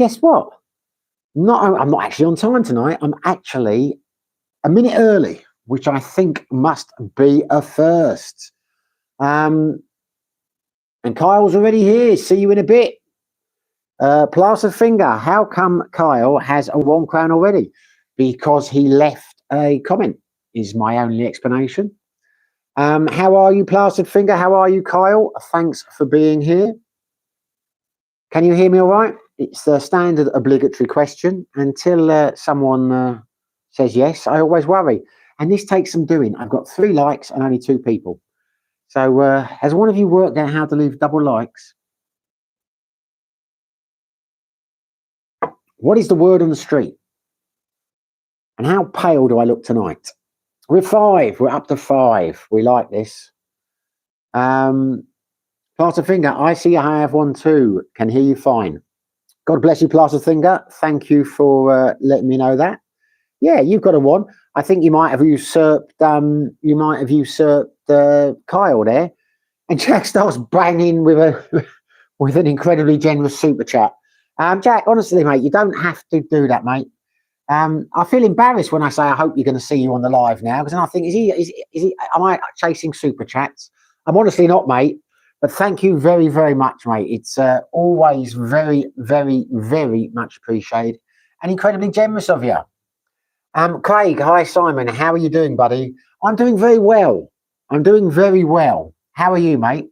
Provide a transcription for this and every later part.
Guess what? I'm not actually on time tonight. I'm actually a minute early, which I think must be a first. And Kyle's already here. See you in a bit. Plastered Finger, how come Kyle has a £1 already? Because he left a comment, is my only explanation. How are you, Plastered Finger? How are you, Kyle? Thanks for being here. Can you hear me all right? It's the standard obligatory question. Until someone says yes, I always worry. And this takes some doing. I've got 3 likes and only 2 people. So has one of you worked out how to leave double likes? What is the word on the street? And how pale do I look tonight? We're 5. We're up to 5. We like this. Plaster Finger, I see I have one too. Can hear you fine. God bless you, Plaster Finger. Thank you for letting me know that. Yeah, you've got a 1. I think you might have usurped. Kyle there. And Jack starts banging with an incredibly generous super chat. Jack, honestly, mate, you don't have to do that, mate. I feel embarrassed when I say I hope you're going to see you on the live now, because then I think, is he? Am I chasing super chats? I'm honestly not, mate. But thank you very, very much, mate. It's always very, very, very much appreciated and incredibly generous of you. Craig, hi, Simon. How are you doing, buddy? I'm doing very well. I'm doing very well. How are you, mate?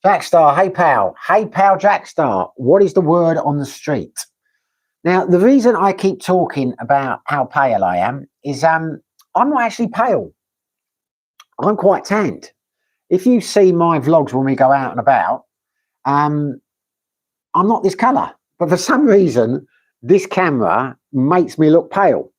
Jackstar, hey, pal. Hey, pal, Jackstar. What is the word on the street? Now, the reason I keep talking about how pale I am is I'm not actually pale. I'm quite tanned. If you see my vlogs when we go out and about, I'm not this colour. But for some reason, this camera makes me look pale.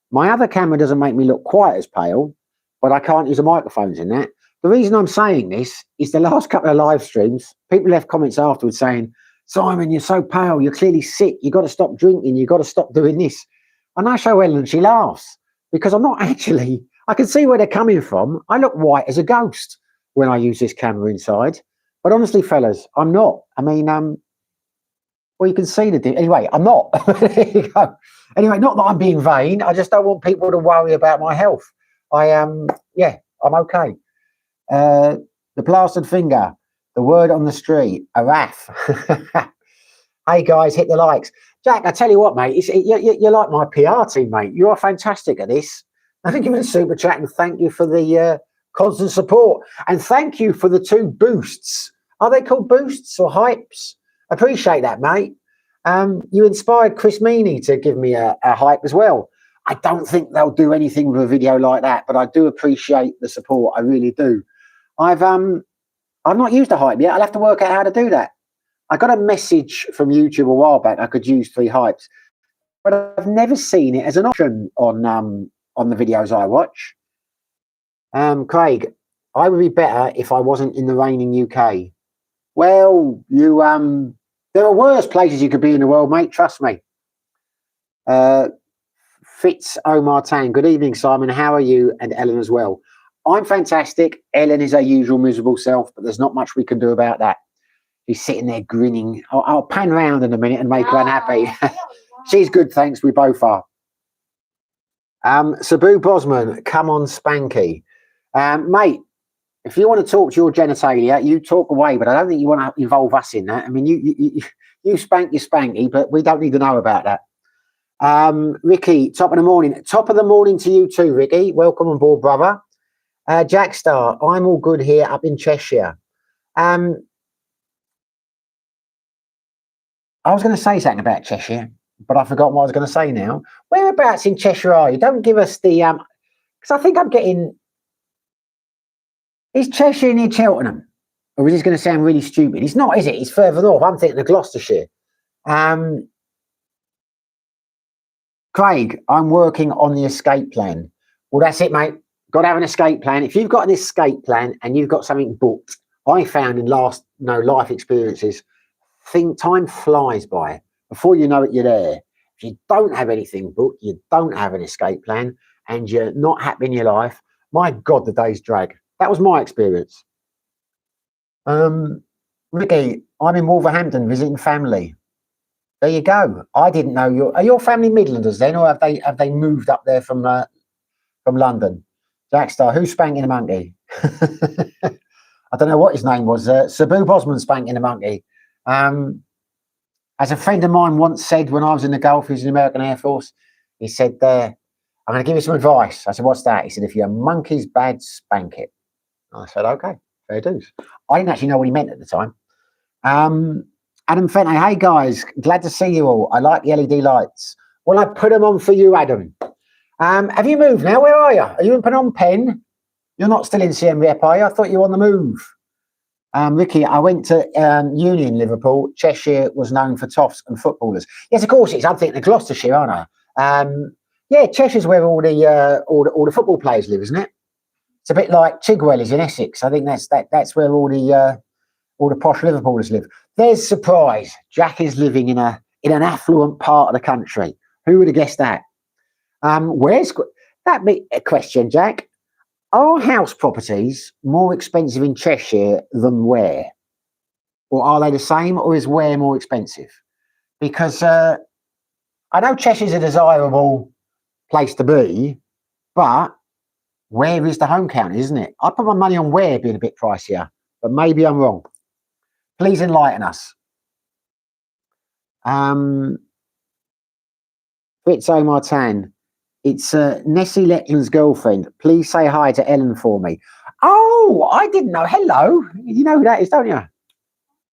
My other camera doesn't make me look quite as pale, but I can't use the microphones in that. The reason I'm saying this is the last couple of live streams, people left comments afterwards saying, Simon, you're so pale, you're clearly sick, you've got to stop drinking, you've got to stop doing this. And I show Ellen and she laughs because I'm not actually, I can see where they're coming from. I look white as a ghost when I use this camera inside. But honestly, fellas, I'm not. I mean, well, you can see the anyway, I'm not. There you go. Anyway, not that I'm being vain. I just don't want people to worry about my health. Yeah, I'm okay. The Plastered Finger, the word on the street, Araf. Hey guys, hit the likes. Jack, I tell you what, mate, you're like my PR team, mate. You are fantastic at this. I think you've been super chat and thank you for the constant support. And thank you for the 2 boosts. Are they called boosts or hypes? Appreciate that, mate. You inspired Chris Meaney to give me a hype as well. I don't think they'll do anything with a video like that, but I do appreciate the support. I really do. I've not used a hype yet. I'll have to work out how to do that. I got a message from YouTube a while back. I could use 3 hypes, but I've never seen it as an option on the videos I watch. Craig, I would be better if I wasn't in the raining UK. Well, you there are worse places you could be in the world, mate. Trust me. Fitz Omar Tan. Good evening, Simon. How are you? And Ellen as well. I'm fantastic. Ellen is her usual miserable self, but there's not much we can do about that. She's sitting there grinning. I'll pan round in a minute and make her unhappy. She's good, thanks. We both are. Sabu Bosman, come on, Spanky. Mate, if you want to talk to your genitalia, you talk away, but I don't think you want to involve us in that. I mean, you spank your spanky, but we don't need to know about that. Ricky, top of the morning. Top of the morning to you too, Ricky. Welcome on board, brother. Jackstar, I'm all good here up in Cheshire. I was going to say something about Cheshire, but I forgot what I was going to say now. Whereabouts in Cheshire are you? Don't give us the... because I think I'm getting... Is Cheshire near Cheltenham? Or is this going to sound really stupid? It's not, is it? It's further north. I'm thinking of Gloucestershire. Craig, I'm working on the escape plan. Well, that's it, mate. Got to have an escape plan. If you've got an escape plan and you've got something booked, I found in life experiences, time flies by. Before you know it, you're there. If you don't have anything booked, you don't have an escape plan, and you're not happy in your life, my God, the days drag. That was my experience. Ricky, I'm in Wolverhampton visiting family. There you go. I didn't know are your family Midlanders then, or have they moved up there from London? Jackstar, who's spanking a monkey? I don't know what his name was. Sabu Bosman spanking a monkey. As a friend of mine once said when I was in the Gulf, he was in the American Air Force, he said, I'm going to give you some advice. I said, what's that? He said, if your monkey's bad, spank it. I said, okay, fair dues. I didn't actually know what he meant at the time. Adam Fenton, hey guys, glad to see you all. I like the LED lights. Well, I put them on for you, Adam. Have you moved now? Where are you? Are you in Phnom Penh? You're not still in Siem Reap, are you? I thought you were on the move. Ricky, I went to uni in Liverpool. Cheshire was known for toffs and footballers. Yes, of course it is. I'm thinking of Gloucestershire, aren't I? Yeah, Cheshire's where all the football players live, isn't it? It's a bit like Chigwell is in Essex. I think that's where all the posh Liverpoolers live. There's surprise. Jack is living in an affluent part of the country. Who would have guessed that? Where's that? Be a question, Jack. Are house properties more expensive in Cheshire than Ware? Or are they the same, or is Ware more expensive? Because I know Cheshire's a desirable place to be, but Ware is the home county, isn't it? I put my money on Ware being a bit pricier, but maybe I'm wrong. Please enlighten us. Fritzo Martin. It's Nessie Leckland's girlfriend. Please say hi to Ellen for me. Oh, I didn't know. Hello. You know who that is, don't you?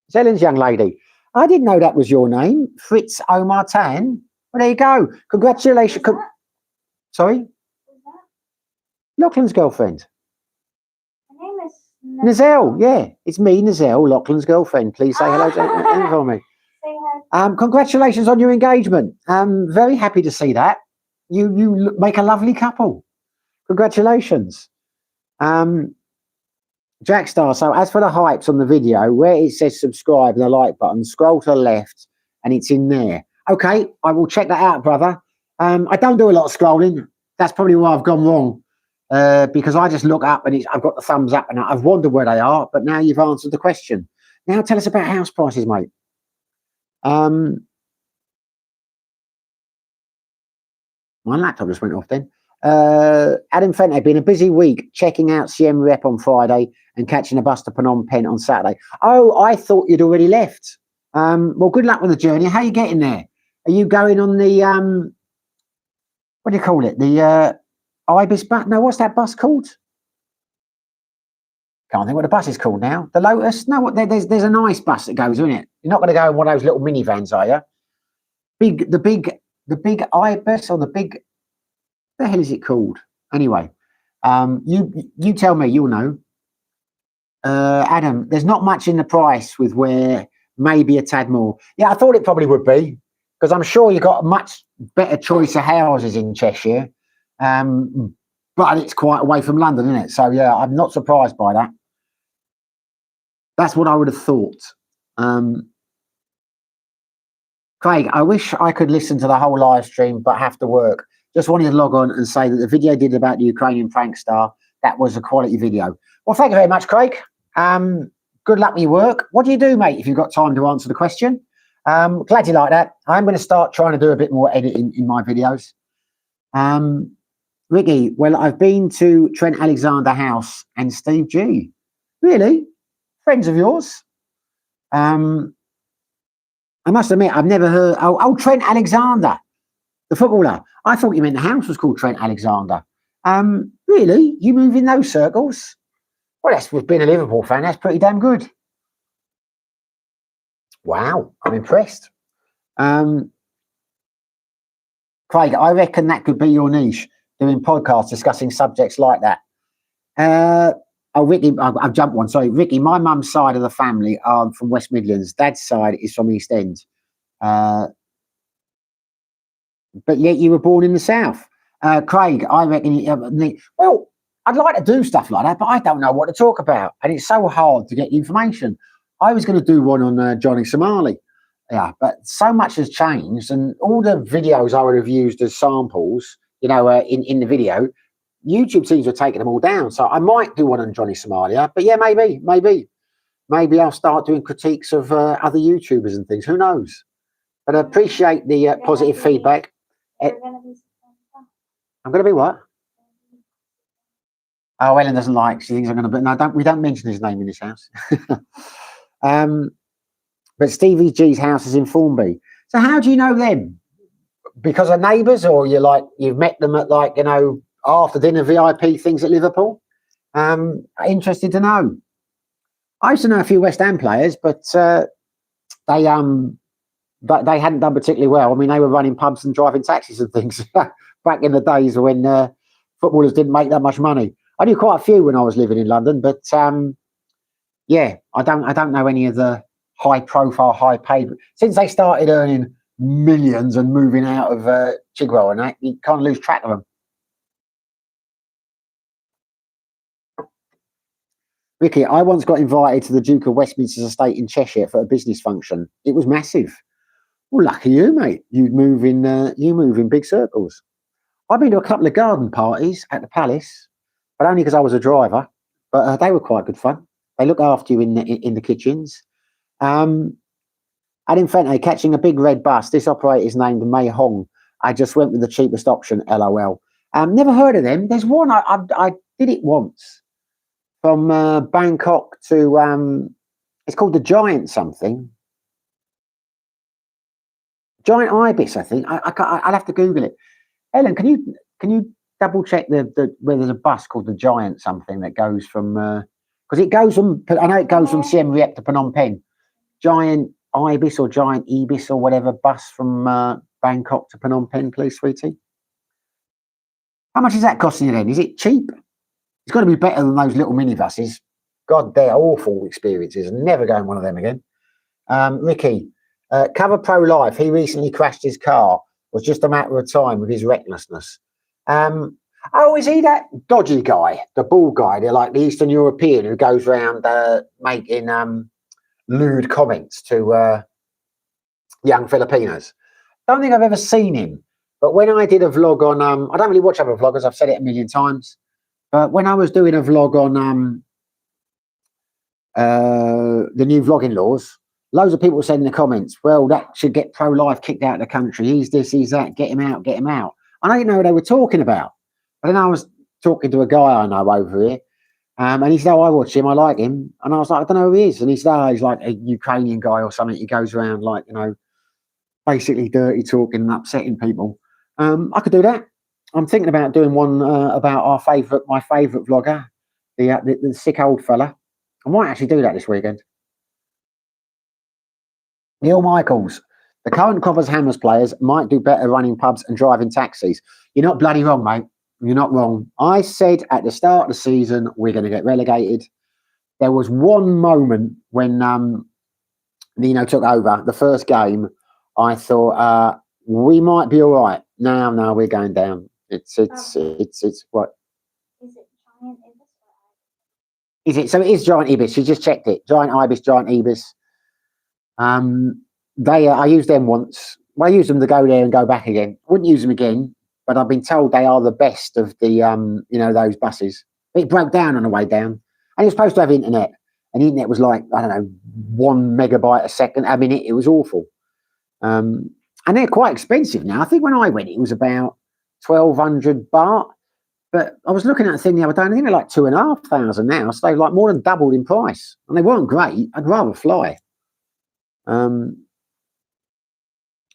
It's Ellen's young lady. I didn't know that was your name. Fritz Omar Tan. Well, there you go. Congratulations. Sorry? Lachlan's girlfriend. Her name is Nazelle. Yeah, it's me, Nazelle, Lachlan's girlfriend. Please say hello to Ellen for me. Say hi. Congratulations on your engagement. I'm very happy to see that. You make a lovely couple. Congratulations. Jackstar, so as for the hypes on the video, where it says subscribe and the like button, scroll to the left and it's in there. Okay, I will check that out, brother. I don't do a lot of scrolling. That's probably why I've gone wrong. Because I just look up and I've got the thumbs up and I've wondered where they are, but now you've answered the question. Now tell us about house prices, mate. My laptop just went off then. Adam Fenton, been a busy week checking out Siem Reap on Friday and catching a bus to Phnom Penh on Saturday. Oh, I thought you'd already left. Well, good luck with the journey. How are you getting there? Are you going on the, what do you call it? The Ibis bus? No, what's that bus called? Can't think what the bus is called now. The Lotus? No, there's a nice bus that goes, isn't it? You're not going to go in one of those little minivans, are you? The big Ibis or the hell is it called? Anyway, you tell me, you'll know. Adam, there's not much in the price with Ware, maybe a tad more. Yeah, I thought it probably would be, because I'm sure you've got a much better choice of houses in Cheshire. But it's quite away from London, isn't it? So yeah, I'm not surprised by that. That's what I would have thought. Craig, I wish I could listen to the whole live stream, but have to work. Just wanted to log on and say that the video I did about the Ukrainian prank star, that was a quality video. Well, thank you very much, Craig. Good luck with your work. What do you do, mate, if you've got time to answer the question? Glad you like that. I'm going to start trying to do a bit more editing in my videos. Ricky, well, I've been to Trent Alexander House and Steve G. Really? Friends of yours? I must admit, I've never heard. Oh, Trent Alexander, the footballer. I thought you meant the house was called Trent Alexander. Really? You move in those circles? Well, that's with being a Liverpool fan. That's pretty damn good. Wow, I'm impressed. Craig, I reckon that could be your niche, doing podcasts discussing subjects like that. Ricky, I've jumped one. Sorry, Ricky, my mum's side of the family are from West Midlands. Dad's side is from East End. But yet you were born in the South. Craig, I reckon, well, I'd like to do stuff like that, but I don't know what to talk about. And it's so hard to get the information. I was going to do one on Johnny Somali. Yeah, but so much has changed, and all the videos I would have used as samples, you know, in the video, YouTube seems to have taken them all down. So I might do one on Johnny Somalia, but yeah, maybe I'll start doing critiques of other YouTubers and things. Who knows? But I appreciate the positive feedback. You're gonna be I'm going to be what? Oh, Ellen doesn't like. She thinks I'm going to be. No, don't. We don't mention his name in this house. But Stevie G's house is in Formby. So how do you know them? Because of neighbours, or you've met them at after dinner VIP things at Liverpool? Interested to know. I used to know a few West Ham players, but they hadn't done particularly well. I mean, they were running pubs and driving taxis and things back in the days when footballers didn't make that much money. I knew quite a few when I was living in London, but yeah, I don't know any of the high profile, high paid. Since they started earning millions and moving out of Chigwell and that, you kind of lose track of them. Ricky, I once got invited to the Duke of Westminster's estate in Cheshire for a business function. It was massive. Well, lucky you, mate. You move in big circles. I've been to a couple of garden parties at the Palace, but only because I was a driver. But they were quite good fun. They look after you in the kitchens. And in Fente, catching a big red bus. This operator is named Mei Hong. I just went with the cheapest option, LOL. Never heard of them. There's one, I did it once. From Bangkok to, it's called the Giant something. Giant Ibis, I think. I'll have to Google it. Ellen, can you double check where there's a bus called the Giant something that goes from, because it goes from, I know it goes from Siem Reap to Phnom Penh. Giant Ibis or Giant Ibis or whatever bus from Bangkok to Phnom Penh, please, sweetie. How much is that costing you then? Is it cheap? It's got to be better than those little minibuses. God, they're awful experiences. Never going one of them again. Ricky, Cover Pro Life. He recently crashed his car. Was just a matter of time with his recklessness. Oh, is he that dodgy guy, the bald guy? They're like the Eastern European who goes around making lewd comments to young Filipinos. Don't think I've ever seen him. But when I did a vlog on, I don't really watch other vloggers. I've said it a million times. But when I was doing a vlog on the new vlogging laws, loads of people said in the comments, well, that should get pro-life kicked out of the country. He's this, he's that, get him out, get him out. And I didn't know what they were talking about. But then I was talking to a guy I know over here, and he said, oh, I watch him, I like him. And I was like, I don't know who he is. And he said, oh, he's like a Ukrainian guy or something. He goes around like, basically dirty talking and upsetting people. I could do that. I'm thinking about doing one about my favourite vlogger, the sick old fella. I might actually do that this weekend. Neil Michaels, the current Coppers Hammers players might do better running pubs and driving taxis. You're not bloody wrong, mate. You're not wrong. I said at the start of the season, we're going to get relegated. There was one moment when Nino took over, the first game, I thought we might be all right. No, we're going down. It's what? Is it Giant Ibis? Is it? So it is Giant Ibis. You just checked it. Giant Ibis, Giant Ibis. I used them once. Well, I used them to go there and go back again. Wouldn't use them again, but I've been told they are the best of the those buses. It broke down on the way down, and it was supposed to have internet, and the internet was like, I don't know, 1 megabyte a second. I mean, it was awful. And they're quite expensive now. I think when I went, it was about 1,200 baht. But I was looking at the thing the other day, and I think they're like 2,500 now. So they've like more than doubled in price, and they weren't great. I'd rather fly.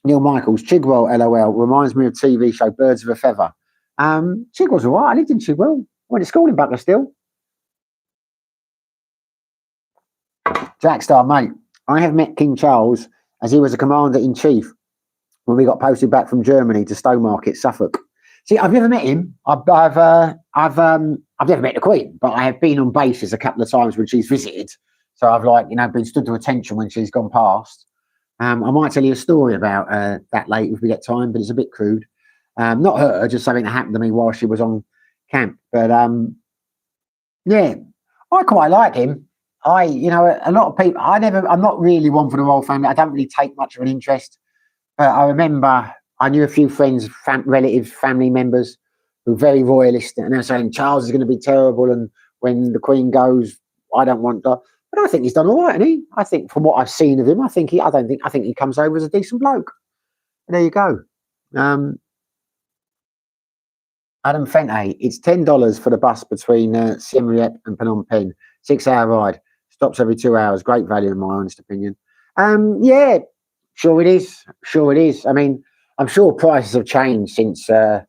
Neil Michaels, Chigwell, LOL, reminds me of TV show Birds of a Feather. Chigwell's all right. I lived in Chigwell. I went to school in Bucklerstill. Jackstar, mate, I have met King Charles as he was a commander-in-chief when we got posted back from Germany to Stowmarket, Suffolk. See, I've never met him. I've never met the Queen, but I have been on bases a couple of times when she's visited. So I've been stood to attention when she's gone past. I might tell you a story about that later if we get time, but it's a bit crude. Not her, just something that happened to me while she was on camp. But yeah, I quite like him. A lot of people. I'm not really one for the royal family. I don't really take much of an interest. But I remember I knew a few friends, relatives, family members who were very royalist, and they're saying Charles is going to be terrible, and when the Queen goes, I don't want to. But I think he's done all right, hasn't he? I think from what I've seen of him, I think he comes over as a decent bloke. There you go. Adam Fente, it's $10 for the bus between Siem Reap and Phnom Penh. 6-hour ride. Stops every 2 hours. Great value, in my honest opinion. Yeah, sure it is. Sure it is. I mean, I'm sure prices have changed since I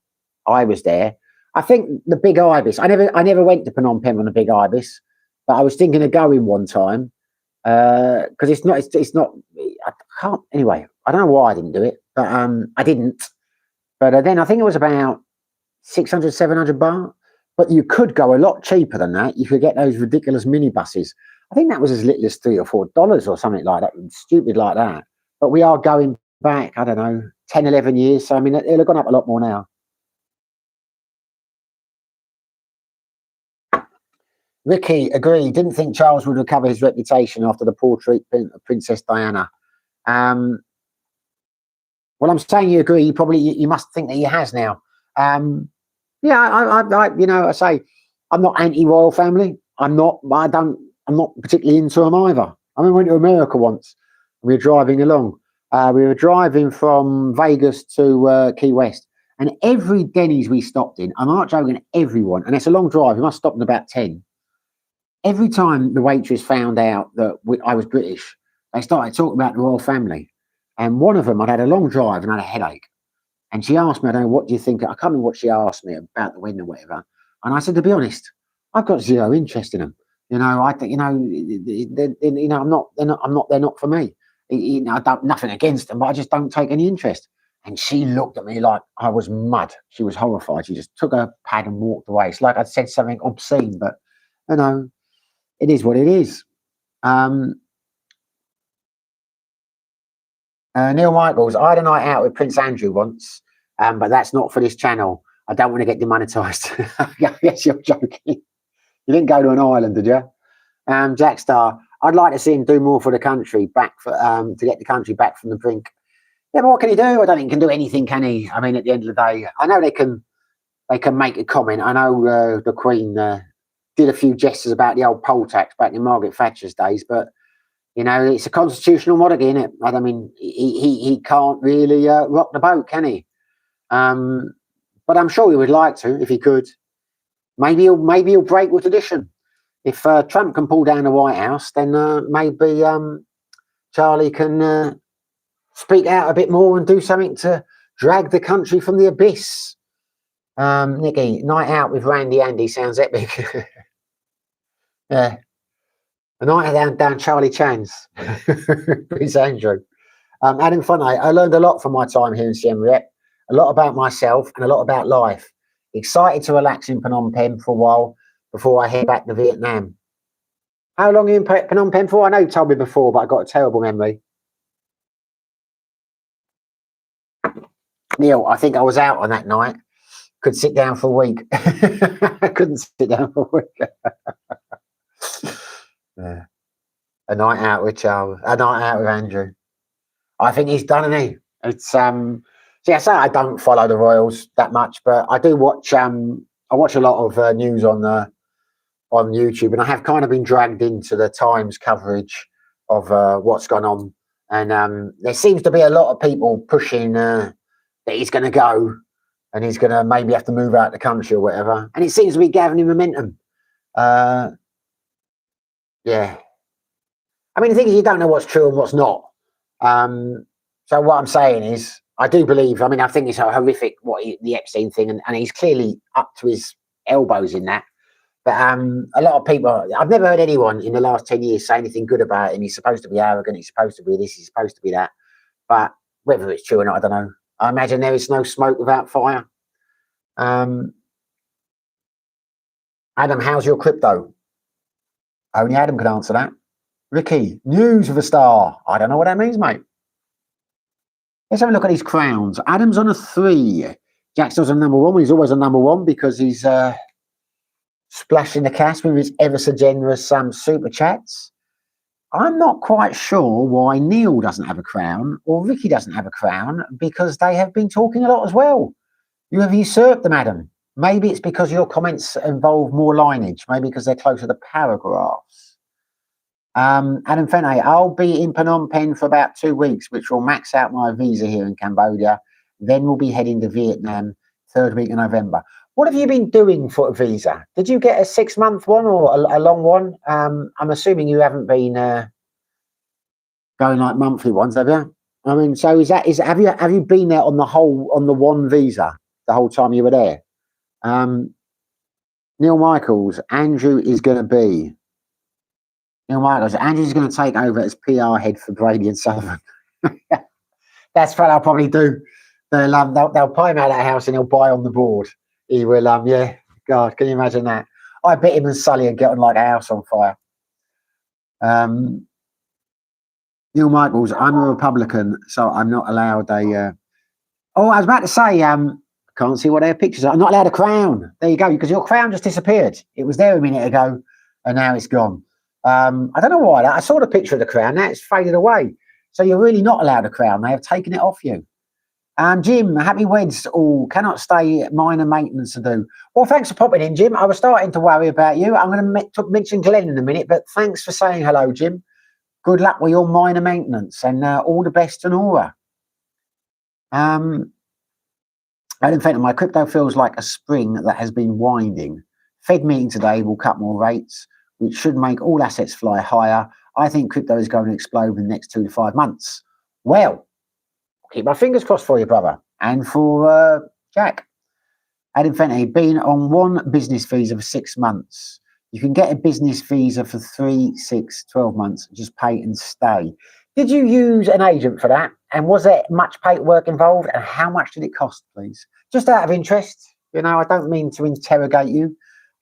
was there. I think the Big Ibis. I never went to Phnom Penh on the Big Ibis, but I was thinking of going one time because it's not. I can't. Anyway, I don't know why I didn't do it, but I didn't. But then I think it was about 600, 700 baht. But you could go a lot cheaper than that. You could get those ridiculous minibuses. I think that was as little as $3 or $4 or something like that. Stupid like that. But we are going back, I don't know, 10, 11 years. So, I mean, it'll have gone up a lot more now. Ricky, agree. Didn't think Charles would recover his reputation after the poor treatment of Princess Diana. Well, I'm saying you agree. You must think that he has now. Yeah, I say I'm not anti-royal family. I'm not particularly into them either. I mean, we went to America once. We were driving along. We were driving from Vegas to Key West, and every Denny's we stopped in, I'm not joking, everyone, and it's a long drive. We must stop in about 10. Every time the waitress found out that I was British, they started talking about the royal family. And one of them, I'd had a long drive and had a headache. And she asked me, I don't know, what do you think? I can't remember what she asked me about the wedding or whatever. And I said, to be honest, I've got zero interest in them. You know, I think, they're not for me. I don't, nothing against them, but I just don't take any interest. And she looked at me like I was mud. She was horrified. She just took her pad and walked away. It's like I'd said something obscene, but, it is what it is. Neil Michaels, I had a night out with Prince Andrew once, but that's not for this channel. I don't want to get demonetized. I guess you're joking. You didn't go to an island, did you? Jack Star, I'd like to see him do more for the country, to get the country back from the brink. Yeah, but what can he do? I don't think he can do anything, can he? I mean, at the end of the day, I know they can make a comment. I know the Queen did a few gestures about the old poll tax back in Margaret Thatcher's days, but it's a constitutional monarchy, isn't it? I mean, he can't really rock the boat, can he? But I'm sure he would like to if he could. Maybe he'll break with tradition. If Trump can pull down the White House, then maybe Charlie can speak out a bit more and do something to drag the country from the abyss. Nicky, night out with Randy Andy sounds epic. Yeah. A night down Charlie Chan's. Prince Andrew. Adam Funny, I learned a lot from my time here in Siem Reap. A lot about myself and a lot about life. Excited to relax in Phnom Penh for a while before I head back to Vietnam. How long are you in Phnom Penh for? I know you told me before, but I got a terrible memory. Neil, I think I was out on that night. Could sit down for a week. I couldn't sit down for a week. Yeah. A night out with Charles. A night out with Andrew. I think he's done, isn't he? It's see, I say I don't follow the Royals that much, but I do watch. I watch a lot of news on YouTube, and I have kind of been dragged into the Times coverage of what's gone on. And there seems to be a lot of people pushing that he's going to go, and he's going to maybe have to move out the country or whatever. And it seems to be gathering momentum. Yeah. I mean, the thing is, you don't know what's true and what's not. So what I'm saying is, I do believe, I mean, I think it's horrific the Epstein thing, and he's clearly up to his elbows in that. But a lot of people, I've never heard anyone in the last 10 years say anything good about him. He's supposed to be arrogant, he's supposed to be this, he's supposed to be that. But whether it's true or not, I don't know. I imagine there is no smoke without fire. Adam, how's your crypto? Only Adam can answer that. Ricky, news of a star. I don't know what that means, mate. Let's have a look at these crowns. Adam's on a 3. Jackson's on number 1. He's always on number 1 because he's splashing the cash with his ever so generous super chats. I'm not quite sure why Neil doesn't have a crown or Ricky doesn't have a crown, because they have been talking a lot as well. You have usurped them, Adam. Maybe it's because your comments involve more lineage. Maybe because they're closer to paragraphs. Adam Feney, I'll be in Phnom Penh for about 2 weeks, which will max out my visa here in Cambodia. Then we'll be heading to Vietnam 3rd week of November. What have you been doing for a visa? Did you get a 6-month one or a long one? I'm assuming you haven't been going like monthly ones, have you? I mean, so have you been there on the one visa the whole time you were there? Neil Michaels, Andrew's going to take over as PR head for Brady and Sullivan. That's what I'll probably do. They'll pay him out of that house and he'll buy on the board. He will, yeah. God, can you imagine that? I bet him and Sully would get on like a house on fire. Neil Michaels, I'm a Republican, so I'm not allowed a. Oh, I was about to say, can't see what their pictures are. I'm not allowed a crown. There you go, because your crown just disappeared. It was there a minute ago, and now it's gone. I don't know why. I saw the picture of the crown. Now it's faded away. So you're really not allowed a crown. They have taken it off you. Jim, happy weds. Oh, cannot stay. Minor maintenance to do. Well, thanks for popping in, Jim. I was starting to worry about you. I'm going to mention Glenn in a minute, but thanks for saying hello, Jim. Good luck with your minor maintenance, and all the best to Nora. Adam Fenton, my crypto feels like a spring that has been winding. Fed meeting today will cut more rates, which should make all assets fly higher. I think crypto is going to explode in the next 2 to 5 months. Well, keep my fingers crossed for you, brother, and for Jack. Adam Fenton, been on one business visa for 6 months. You can get a business visa for 3, 6, 12 months. Just pay and stay. Did you use an agent for that? And was there much paperwork involved? And how much did it cost, please? Just out of interest. You know, I don't mean to interrogate you,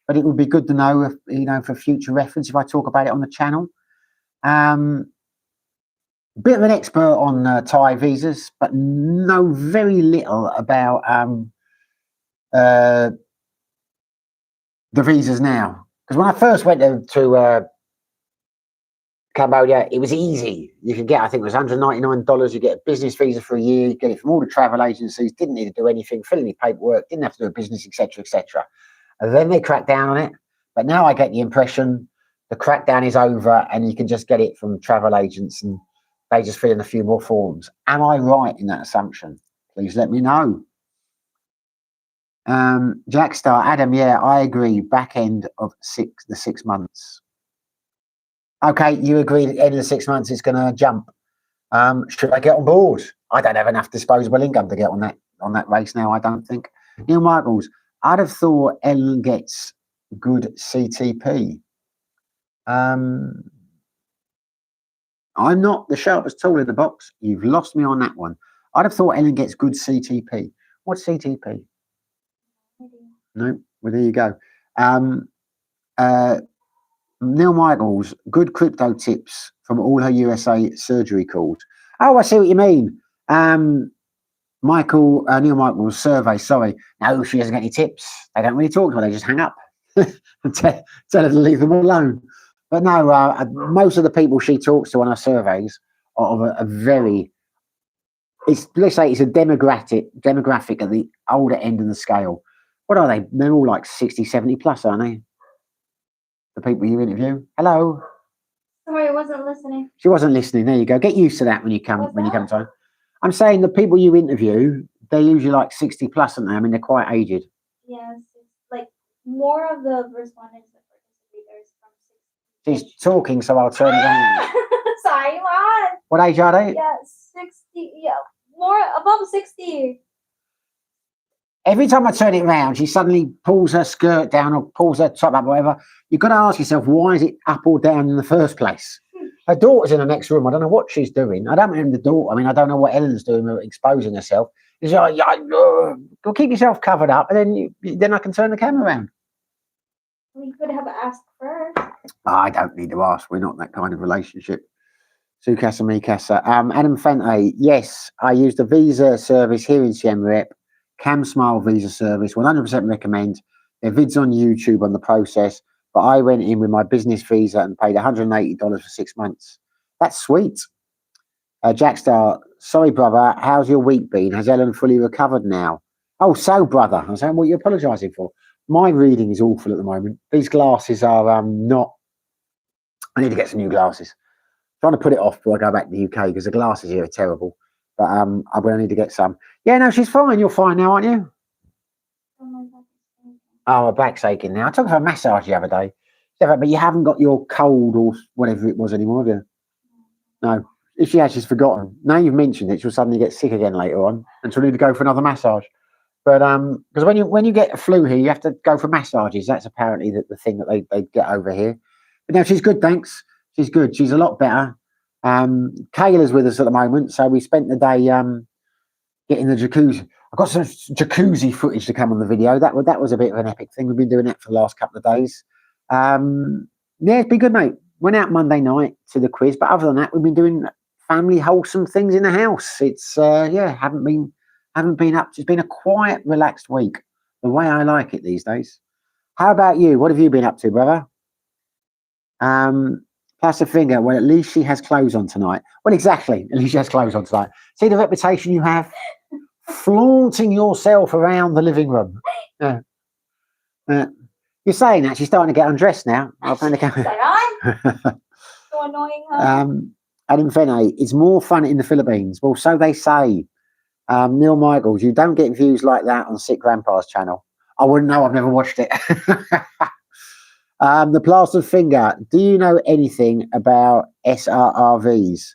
but it would be good to know, if, you know, for future reference if I talk about it on the channel. Bit of an expert on Thai visas, but know very little about the visas now. Because when I first went to Cambodia, it was easy. You could get, I think it was $199. You get a business visa for a year. You get it from all the travel agencies. Didn't need to do anything, fill any paperwork. Didn't have to do a business, etc., etc. And then they cracked down on it. But now I get the impression the crackdown is over, and you can just get it from travel agents, and they just fill in a few more forms. Am I right in that assumption? Please let me know. Jackstar, Adam, yeah, I agree. Back end of the 6 months. Okay, you agree at the end of the 6 months it's going to jump. Should I get on board? I don't have enough disposable income to get on that race now, I don't think. Neil Michaels, I'd have thought Ellen gets good CTP. I'm not the sharpest tool in the box. You've lost me on that one. I'd have thought Ellen gets good CTP. What's CTP? No, well, there you go. Neil Michaels, good crypto tips from all her USA surgery calls. Oh, I see what you mean. Neil Michaels survey, sorry. No, she doesn't get any tips. They don't really talk to her, they just hang up and tell her to leave them alone. But no, most of the people she talks to on her surveys are of a very, let's say it's a demographic at the older end of the scale. What are they? They're all like 60, 70 plus, aren't they? The people you interview. Hello. Sorry, I wasn't listening. She wasn't listening. There you go. Get used to that when you come time. I'm saying the people you interview, they're usually like 60 plus, aren't they? I mean, they're quite aged. Yes, like more of the respondents and participators from 60. She's talking, so I'll turn it around. Sorry, what? What age are they? Yeah, 60. Yeah, more above 60. Every time I turn it around, she suddenly pulls her skirt down or pulls her top up, whatever. You've got to ask yourself, why is it up or down in the first place? Her daughter's in the next room. I don't know what she's doing. I don't mean the daughter. I mean, I don't know what Ellen's doing with exposing herself. She's like, go keep yourself covered up, and then I can turn the camera around. We could have asked first. I don't need to ask. We're not that kind of relationship. Sukasa Mikasa. Adam Fente, yes, I used a visa service here in Siem Reap. Cam Smile visa service, 100% recommend. Their vids on YouTube on the process, but I went in with my business visa and paid $180 for 6 months. That's sweet. Jackstar, sorry, brother, how's your week been? Has Ellen fully recovered now? Oh, so, brother, I was saying, what are you apologising for? My reading is awful at the moment. These glasses are not I need to get some new glasses. Trying to put it off before I go back to the UK because the glasses here are terrible. But I'm going to need to get some. Yeah, no, she's fine. You're fine now, aren't you? Oh, her back's aching now. I took her for a massage the other day. But you haven't got your cold or whatever it was anymore, have you? No. If she has, she's forgotten. Now you've mentioned it, she'll suddenly get sick again later on, and she'll need to go for another massage. But because when you get a flu here, you have to go for massages. That's apparently the thing that they get over here. But now she's good, thanks. She's good. She's a lot better. Kayla's with us at the moment, so we spent the day getting the jacuzzi. I've got some jacuzzi footage to come on the video. That was a bit of an epic thing. We've been doing that for the last couple of days. Yeah, it's been good, mate. Went out Monday night to the quiz, but other than that, we've been doing family wholesome things in the house. It's yeah, haven't been up. It's been a quiet, relaxed week, the way I like it these days. How about you? What have you been up to, brother? Plus a finger. Well, at least she has clothes on tonight. Well, exactly. At least she has clothes on tonight. See the reputation you have, flaunting yourself around the living room. You're saying that she's starting to get undressed now. I'll find the camera. So annoying her. Adam Fenny, it's more fun in the Philippines. Well, so they say. Neil Michaels, you don't get views like that on Sick Grandpa's channel. I wouldn't know. I've never watched it. The plastered finger. Do you know anything about SRRVs?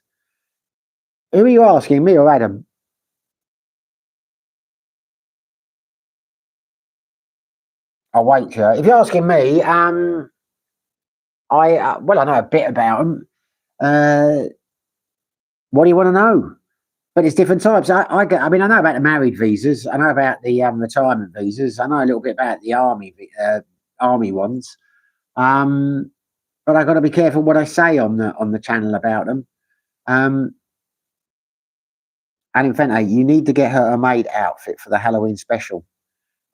Who are you asking, me or Adam? I'll wait, Joe. If you're asking me, I know a bit about them. What do you want to know? But it's different types. I know about the married visas. I know about the retirement visas. I know a little bit about the army ones. But I've got to be careful what I say on the channel about them. And in fact, you need to get her a maid outfit for the Halloween special.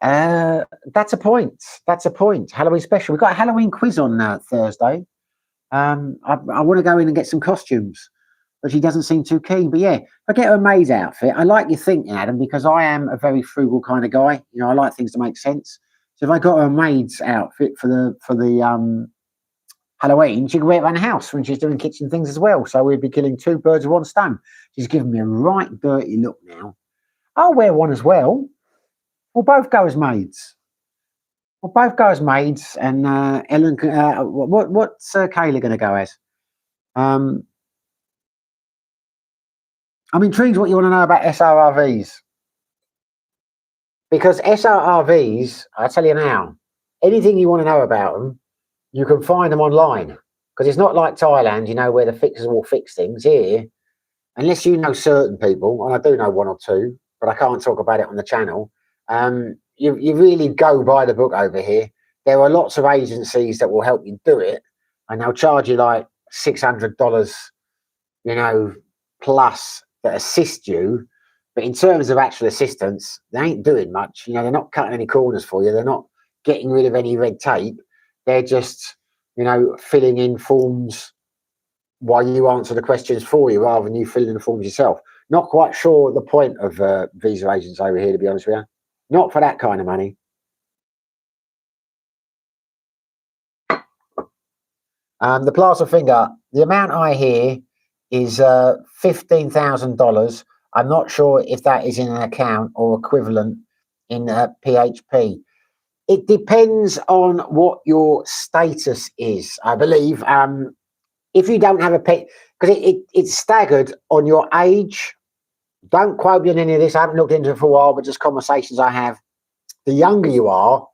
That's a point. That's a point. Halloween special. We've got a Halloween quiz on Thursday. I want to go in and get some costumes, but she doesn't seem too keen. But yeah, if I get her a maid's outfit, I like your thinking, Adam, because I am a very frugal kind of guy. You know, I like things to make sense. So if I got her a maid's outfit for the Halloween, she can wear it around the house when she's doing kitchen things as well. So we'd be killing two birds with one stone. She's giving me a right dirty look now. I'll wear one as well. We'll both go as maids. And Ellen, what's Kayla going to go as? I'm intrigued what you want to know about SRRVs. Because SRRVs, I tell you now, anything you want to know about them, you can find them online. Because it's not like Thailand, you know, where the fixers will fix things. Here, unless you know certain people, and I do know one or two, but I can't talk about it on the channel, you really go by the book over here. There are lots of agencies that will help you do it, and they'll charge you like $600, you know, plus that assist you. But in terms of actual assistance, they ain't doing much. You know, they're not cutting any corners for you. They're not getting rid of any red tape. They're just, you know, filling in forms while you answer the questions for you rather than you filling in the forms yourself. Not quite sure the point of visa agents over here, to be honest with you. Not for that kind of money. The plaster finger, the amount I hear is $15,000. I'm not sure if that is in an account or equivalent in PHP. It depends on what your status is, I believe. If you don't have a pet, because it's staggered on your age. Don't quote me on any of this. I haven't looked into it for a while, but just conversations I have. The younger you are,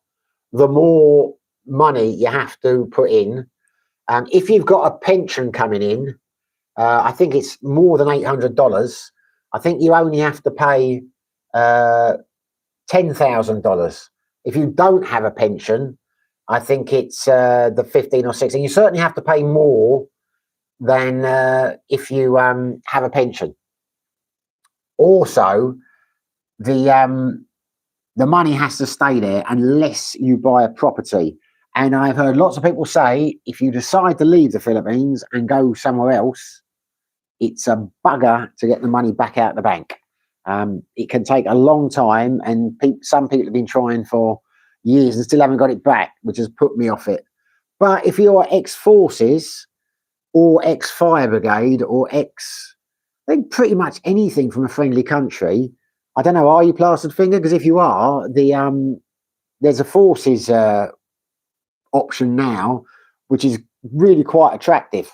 the more money you have to put in. If you've got a pension coming in, I think it's more than $800. I think you only have to pay $10,000. If you don't have a pension, I think it's the 15 or 16. You certainly have to pay more than if you have a pension. Also, the money has to stay there unless you buy a property. And I've heard lots of people say if you decide to leave the Philippines and go somewhere else, it's a bugger to get the money back out of the bank. It can take a long time, and some people have been trying for years and still haven't got it back, which has put me off it. But if you're ex-forces, or ex-fire brigade, or I think pretty much anything from a friendly country. I don't know, are you plastered finger? Because if you are, there's a forces option now, which is really quite attractive.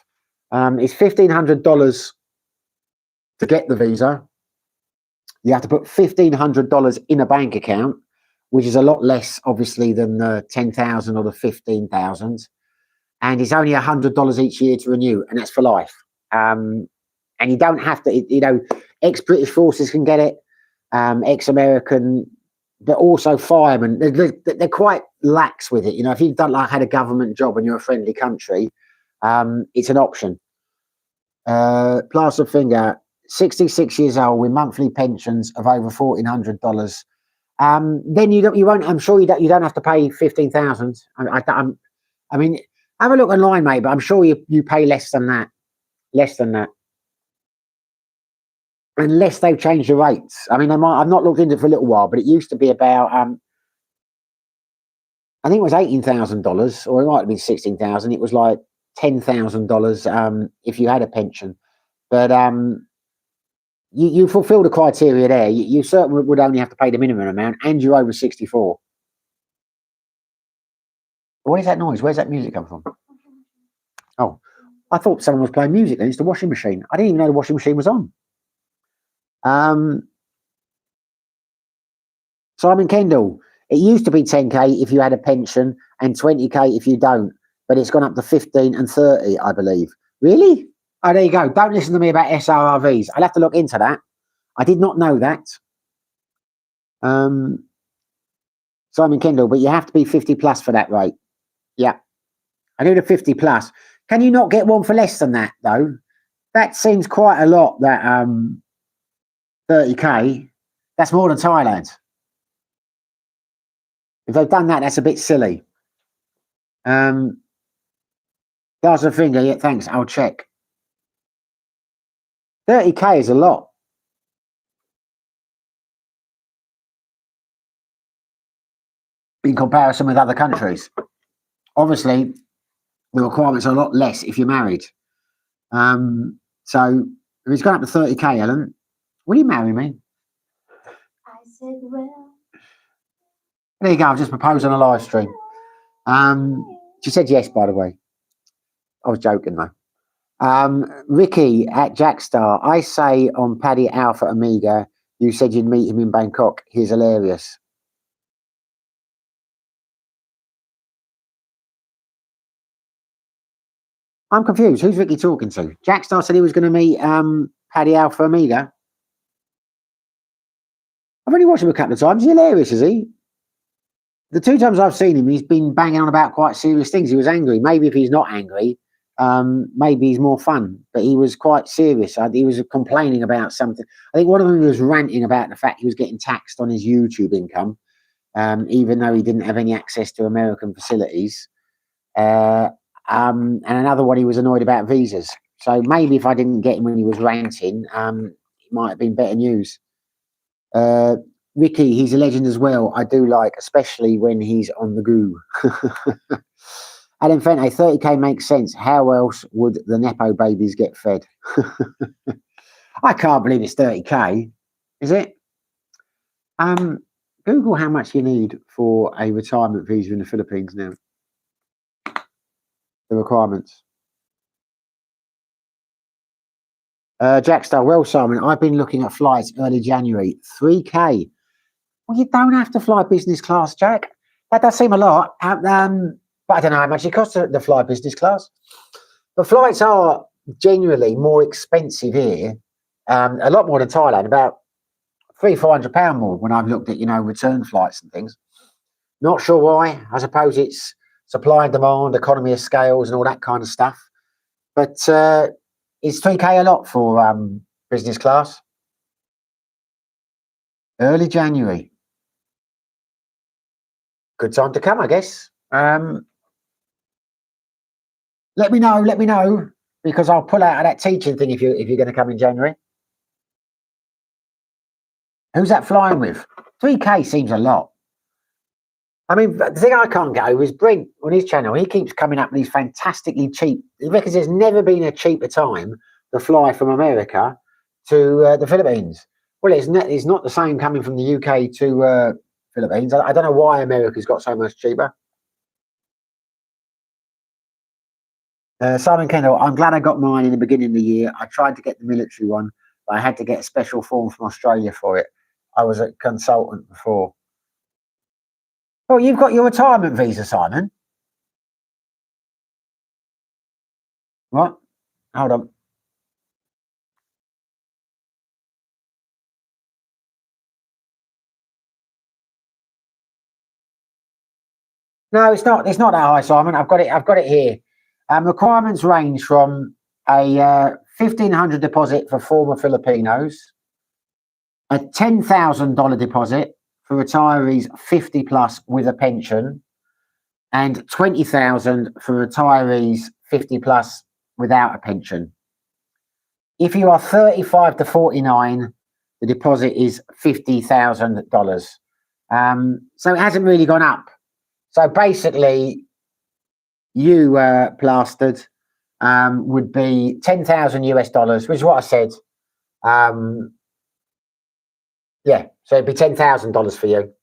It's $1,500 to get the visa. You have to put $1,500 in a bank account, which is a lot less, obviously, than the 10,000 or the 15,000. And it's only $100 each year to renew, and that's for life. And you don't have to, you know, ex-British forces can get it, ex-American, but also firemen. They're quite lax with it. You know, if you've done like had a government job and you're a friendly country, it's an option. Plaster finger, 66 years old with monthly pensions of over $1,400. Then you won't. I'm sure you don't have to pay 15,000. I mean, have a look online, mate. But I'm sure you pay less than that. Less than that. Unless they've changed the rates. I mean, I've not looked into it for a little while, but it used to be about I think it was $18,000, or it might have been 16,000. It was like $10,000 if you had a pension. But you fulfil the criteria there. You certainly would only have to pay the minimum amount, and you're over 64. What is that noise? Where's that music come from? Oh, I thought someone was playing music. Then it's the washing machine. I didn't even know the washing machine was on. Simon Kendall, it used to be 10k if you had a pension and 20k if you don't, but it's gone up to 15 and 30, I believe. Really? Oh, there you go. Don't listen to me about SRRVs. I'll have to look into that. I did not know that. Simon Kendall, but you have to be 50 plus for that rate. Yeah. I do the 50 plus. Can you not get one for less than that, though? That seems quite a lot, that 30k. That's more than Thailand. If they've done that, that's a bit silly. That's a finger. Yeah, thanks. I'll check. 30k is a lot. In comparison with other countries. Obviously, the requirements are a lot less if you're married. So if it's gone up to 30k, Ellen, will you marry me? I said, well. There you go. I've just proposed on a live stream. She said yes, by the way. I was joking though. Ricky at Jackstar, I say on Paddy Alpha Amiga, you said you'd meet him in Bangkok. He's hilarious. I'm confused. Who's Ricky talking to? Jackstar said he was going to meet Paddy Alpha Amiga. I've only watched him a couple of times. He's hilarious, is he? The 2 times I've seen him, he's been banging on about quite serious things. He was angry. Maybe if he's not angry, maybe he's more fun. But he was quite serious. He was complaining about something. I think one of them was ranting about the fact he was getting taxed on his YouTube income, even though he didn't have any access to American facilities. And another one, he was annoyed about visas. So maybe if I didn't get him when he was ranting, it might have been better news. Ricky, he's a legend as well. I do like, especially when he's on the goo. Adam Fente, 30k makes sense. How else would the Nepo babies get fed? I can't believe it's 30k. Is it? Google how much you need for a retirement visa in the Philippines now. The requirements. Jackstar, well, Simon, I've been looking at flights early January. 3k. Well, you don't have to fly business class, Jack. That does seem a lot. But I don't know how much it costs to fly business class. The flights are generally more expensive here. A lot more than Thailand, about £300-400 more when I've looked at, return flights and things. Not sure why. I suppose it's supply and demand, economy of scales and all that kind of stuff. But is 3k a lot for business class? Early January. Good time to come, I guess. Let me know, because I'll pull out of that teaching thing if you're going to come in January. Who's that flying with? 3k seems a lot. I mean, the thing I can't get over is Brent on his channel. He keeps coming up with these fantastically cheap. He reckons there's never been a cheaper time to fly from America to the Philippines. Well, it's not the same coming from the UK to Philippines. I don't know why America's got so much cheaper. Simon Kendall, I'm glad I got mine in the beginning of the year. I tried to get the military one, but I had to get a special form from Australia for it. I was a consultant before. Oh, you've got your retirement visa, Simon. What? Hold on. No, it's not. It's not that high, Simon. I've got it. I've got it here. Requirements range from a $1,500 deposit for former Filipinos, a $10,000 deposit for retirees 50 plus with a pension, and 20,000 for retirees 50 plus without a pension. If you are 35 to 49, the deposit is $50,000. So it hasn't really gone up. So basically, you plastered would be 10,000 US dollars, which is what I said. Yeah, so it'd be $10,000 for you.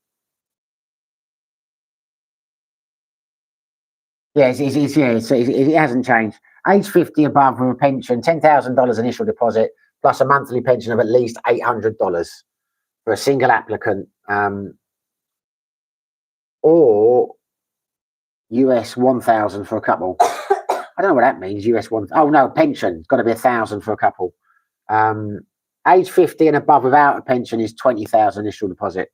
Yeah, it hasn't changed. Age 50 above with a pension, $10,000 initial deposit, plus a monthly pension of at least $800 for a single applicant, or US 1,000 for a couple. I don't know what that means. US 1. Oh no, pension. It's got to be 1,000 for a couple. Age 50 and above without a pension is 20,000 initial deposit.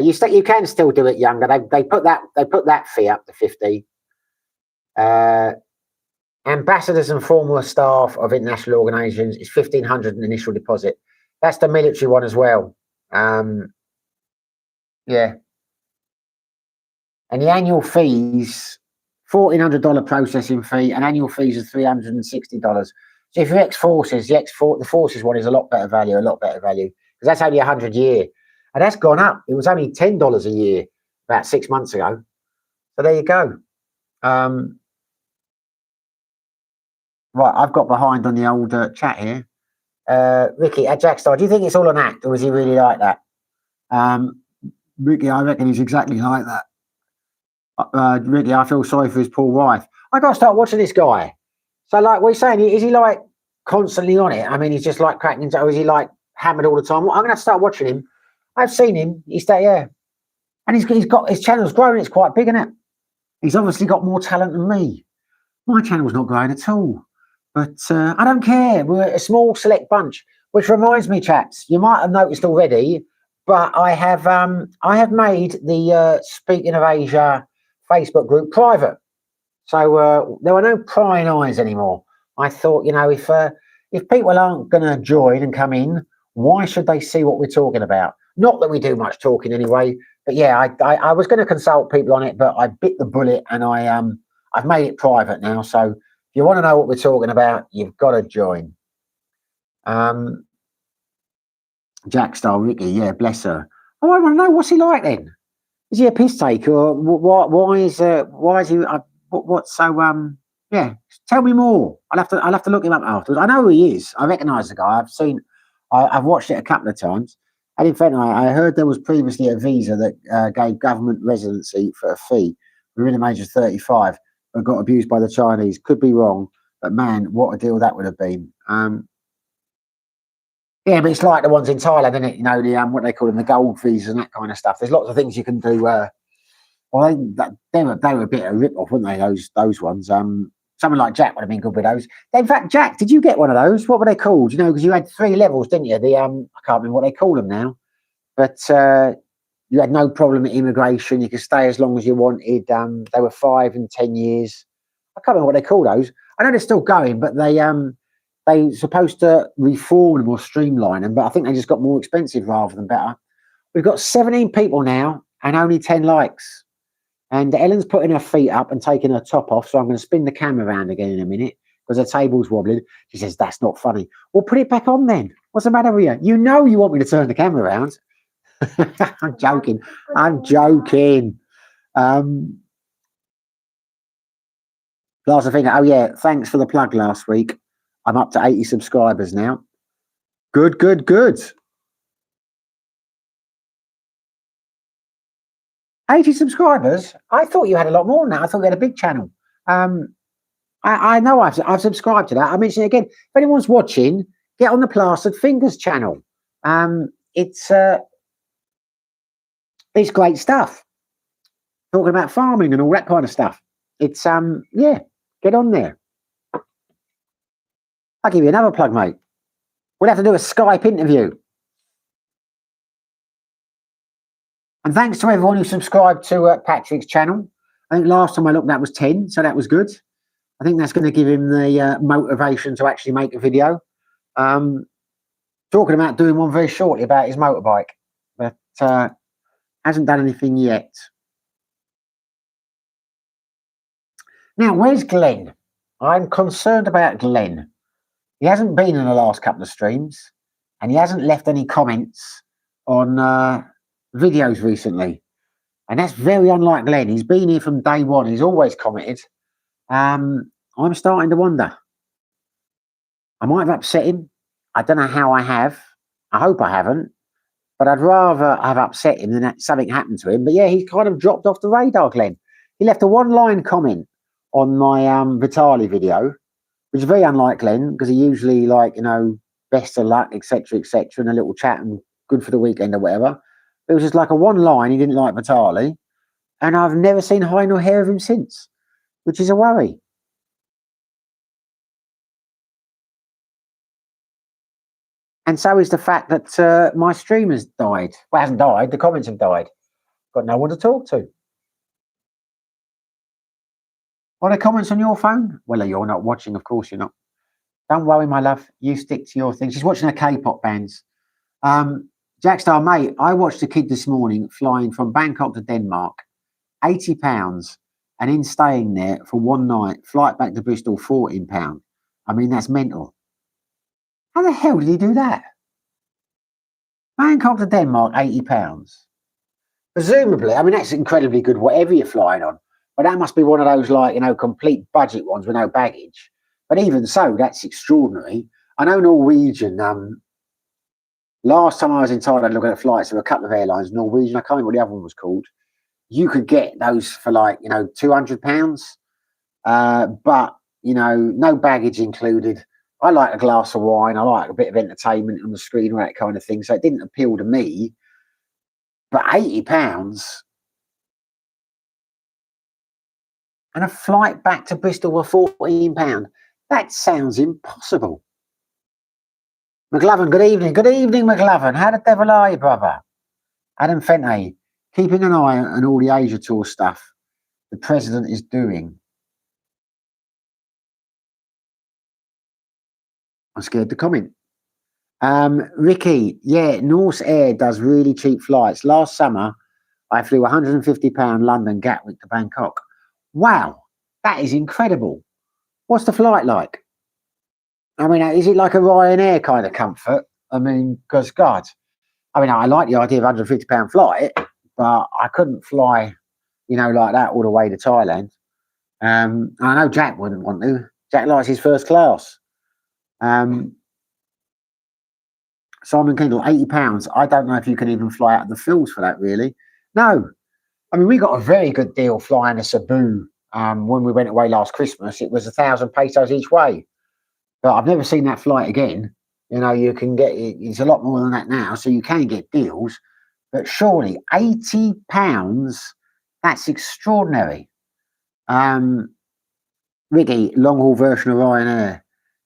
You can still do it younger. They put that fee up to 50. Ambassadors and former staff of international organisations is 1,500 initial deposit. That's the military one as well. Yeah. And the annual fees, $1,400 processing fee, and annual fees of $360. So if you're ex-forces, the forces one is a lot better value, because that's only 100 a year. And that's gone up. It was only $10 a year about 6 months ago. So there you go. Right, I've got behind on the old chat here. Ricky, at Jackstar, do you think it's all an act, or is he really like that? Ricky, I reckon he's exactly like that. Ricky, I feel sorry for his poor wife. I got to start watching this guy. So, like, what are you saying? Is he like constantly on it? I mean, he's just like cracking into, or is he like hammered all the time? Well, I'm going to have to start watching him. I've seen him. Yeah. And he's got his channel's growing. It's quite big, isn't it? He's obviously got more talent than me. My channel's not growing at all. But I don't care. We're a small select bunch, which reminds me, chaps, you might have noticed already, but I have made the Speaking of Asia Facebook group private. So there are no prying eyes anymore. I thought, if people aren't going to join and come in, why should they see what we're talking about? Not that we do much talking anyway, but yeah, I was going to consult people on it, but I bit the bullet and I've made it private now. So if you want to know what we're talking about, you've got to join. Jackstar Ricky, yeah, bless her. Oh, I want to know, what's he like then? Is he a piss taker, or why is he? What's so? Yeah, tell me more. I'll have to look him up afterwards. I know who he is. I recognise the guy. I've watched it a couple of times. And in fact, I heard there was previously a visa that gave government residency for a fee within the age of 35, but got abused by the Chinese. Could be wrong, but man, what a deal that would have been. Yeah, but it's like the ones in Thailand, isn't it? The what they call them, the gold visas and that kind of stuff. There's lots of things you can do. Well, they were a bit of a rip-off, weren't they? Those ones. Someone like Jack would have been good with those. In fact, Jack, did you get one of those? What were they called? Because you had 3 levels, didn't you? I can't remember what they call them now, but you had no problem at immigration. You could stay as long as you wanted. They were 5 and 10 years. I can't remember what they call those. I know they're still going, but they're supposed to reform them or streamline them, but I think they just got more expensive rather than better. We've got 17 people now and only 10 likes. And Ellen's putting her feet up and taking her top off, so I'm going to spin the camera around again in a minute because her table's wobbling. She says, that's not funny. Well, put it back on then. What's the matter with you? You want me to turn the camera around. I'm joking. Last thing, oh yeah, thanks for the plug last week. I'm up to 80 subscribers now. Good, good, good. 80 subscribers? I thought you had a lot more than that. I thought you had a big channel. I know I've subscribed to that. I mention it again. If anyone's watching, get on the Plastered Fingers channel. It's great stuff. Talking about farming and all that kind of stuff. It's yeah, get on there. I'll give you another plug, mate. We'll have to do a Skype interview. And thanks to everyone who subscribed to Patrick's channel. I think last time I looked, that was 10, so that was good. I think that's going to give him the motivation to actually make a video. Talking about doing one very shortly about his motorbike, but hasn't done anything yet. Now, where's Glenn? I'm concerned about Glenn. He hasn't been in the last couple of streams, and he hasn't left any comments on videos recently. And that's very unlike Glenn. He's been here from day one. He's always commented. I'm starting to wonder. I might have upset him. I don't know how I have. I hope I haven't. But I'd rather have upset him than that something happened to him. But yeah, he's kind of dropped off the radar, Glenn. He left a one-line comment on my Vitali video, which is very unlike Glenn, because he usually, like, you know, best of luck, etc., and a little chat and good for the weekend or whatever. It was just like a one line. He didn't like Vitali, and I've never seen high nor hair of him since, which is a worry. And so is the fact that my stream has died. Well, it hasn't died. The comments have died. Got no one to talk to. Are there comments on your phone? Well, you're not watching. Of course you're not. Don't worry, my love. You stick to your thing. She's watching her K-pop bands. Jackstar, mate, I watched a kid this morning flying from Bangkok to Denmark, £80, and in staying there for one night, flight back to Bristol, £14. I mean, that's mental. How the hell did he do that? Bangkok to Denmark, £80. Presumably, I mean, that's incredibly good, whatever you're flying on. But that must be one of those, like, you know, complete budget ones with no baggage. But even so, that's extraordinary. I know Norwegian, last time I was in Thailand looking at flights, there were a couple of airlines, Norwegian, I can't remember what the other one was called. You could get those for, like, you know, £200. But, you know, no baggage included. I like a glass of wine. I like a bit of entertainment on the screen, all that kind of thing. So it didn't appeal to me. But £80 and a flight back to Bristol for £14. That sounds impossible. McLovin, good evening. Good evening, McLovin. How the devil are you, brother? Adam Fente, keeping an eye on all the Asia Tour stuff the president is doing. I'm scared to comment. Ricky, yeah, Norse Air does really cheap flights. Last summer, I flew £150 London Gatwick to Bangkok. Wow, that is incredible. What's the flight like? I mean, is it like a Ryanair kind of comfort? I mean, because God, I mean, I like the idea of £150 flight, but I couldn't fly, you know, like that all the way to Thailand. I know Jack wouldn't want to. Jack likes his first class. Simon Kendall, £80. I don't know if you can even fly out of the Phils for that, really. No. I mean, we got a very good deal flying to Cebu when we went away last Christmas. It was 1,000 pesos each way. But I've never seen that flight again. You know, you can get, it's a lot more than that now, so you can get deals. But surely £80, that's extraordinary. Ricky, long haul version of Ryanair.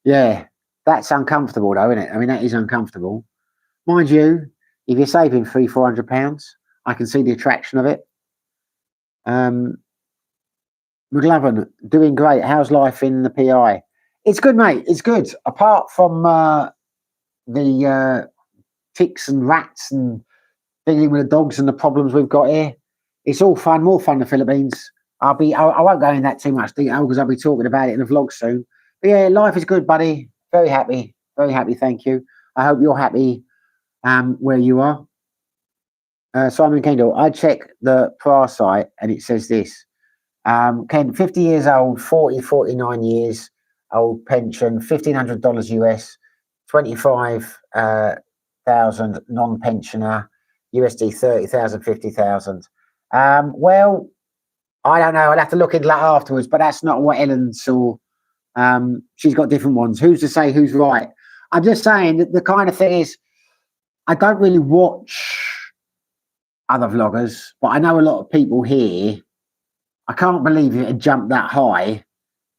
Yeah, that's uncomfortable though, isn't it? I mean, that is uncomfortable. Mind you, if you're saving £300-400, I can see the attraction of it. McLovin, doing great. How's life in the PI? It's good, mate. It's good. Apart from the ticks and rats and dealing with the dogs and the problems we've got here, it's all fun. More fun in the Philippines. I won't go in that too much detail because I'll be talking about it in the vlog soon. But yeah, life is good, buddy. Very happy. Very happy. Thank you. I hope you're happy where you are. Simon Kendall, I check the price site and it says this. Ken, 50 years old, 49 years old, pension, $1,500 US, 25,000 non-pensioner, USD 30,000, 50,000. Well, I don't know. I'd have to look into that afterwards, but that's not what Ellen saw. She's got different ones. Who's to say who's right? I'm just saying that the kind of thing is, I don't really watch other vloggers, but I know a lot of people here. I can't believe it had jumped that high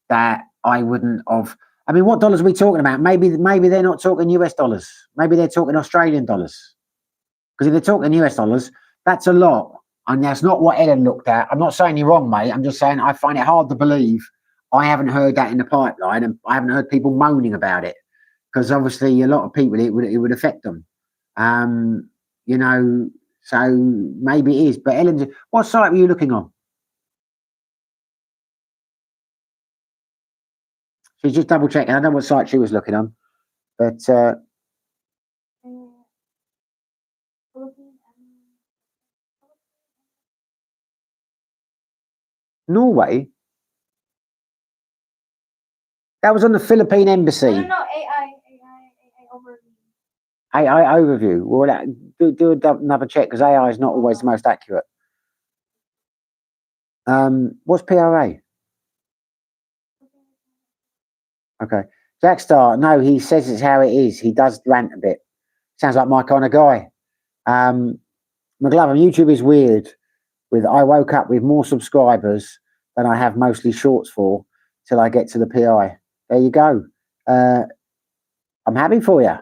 that I wouldn't have. I mean, what dollars are we talking about? Maybe they're not talking US dollars. Maybe they're talking Australian dollars. Because if they're talking US dollars, that's a lot. And that's not what Ellen looked at. I'm not saying you're wrong, mate. I'm just saying I find it hard to believe I haven't heard that in the pipeline and I haven't heard people moaning about it. Because obviously a lot of people, it would affect them. You know, so maybe it is. But Ellen, what site were you looking on? She's just double checking. I don't know what site she was looking on, but Norway. That was on the Philippine embassy. No, AI overview. AI overview. Well, do another check because AI is not always the most accurate. What's PRA? Okay. Jackstar, no, he says it's how it is. He does rant a bit. Sounds like my kind of guy. McLovin, YouTube is weird. I woke up with more subscribers than I have mostly shorts for till I get to the PI. There you go. I'm happy for you.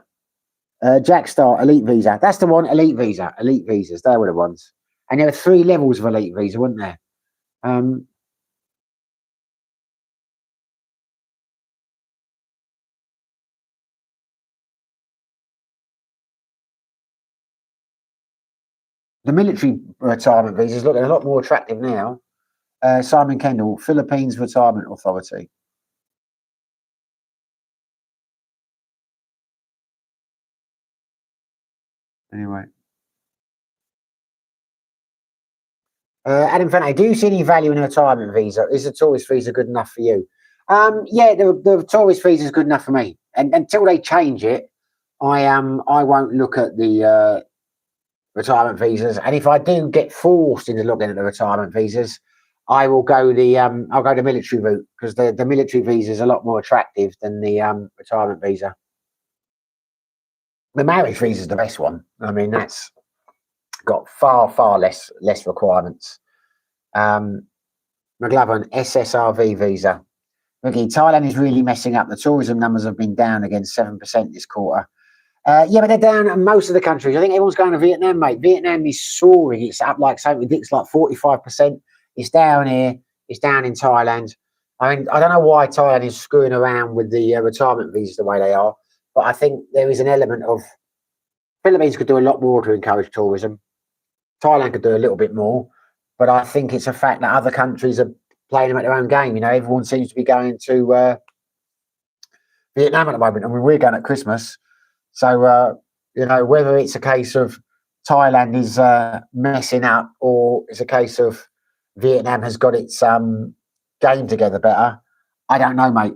Jackstar, Elite Visa. That's the one, Elite Visa. Elite Visas, they were the ones. And there were 3 levels of Elite Visa, weren't there? The military retirement visa is looking a lot more attractive now. Simon Kendall, Philippines Retirement Authority. Anyway. Adam Fante, do you see any value in a retirement visa? Is the tourist visa good enough for you? Yeah, the tourist visa is good enough for me. And until they change it, I won't look at the retirement visas. And if I do get forced into looking at the retirement visas, I will go I'll go the military route because the military visa is a lot more attractive than the retirement visa. The marriage visa is the best one. I mean, that's got far less requirements. McLovin, SSRV visa. Ricky, Thailand is really messing up. The tourism numbers have been down again 7% this quarter. Yeah, but they're down in most of the countries. I think everyone's going to Vietnam, mate. Vietnam is soaring. It's up like something ridiculous, like 45%. It's down here. It's down in Thailand. I mean, I don't know why Thailand is screwing around with the retirement visas the way they are, but I think there is an element of Philippines could do a lot more to encourage tourism. Thailand could do a little bit more, but I think it's a fact that other countries are playing them at their own game. You know, everyone seems to be going to Vietnam at the moment, and we're going at Christmas. So, you know, whether it's a case of Thailand is messing up or it's a case of Vietnam has got its game together better, I don't know, mate.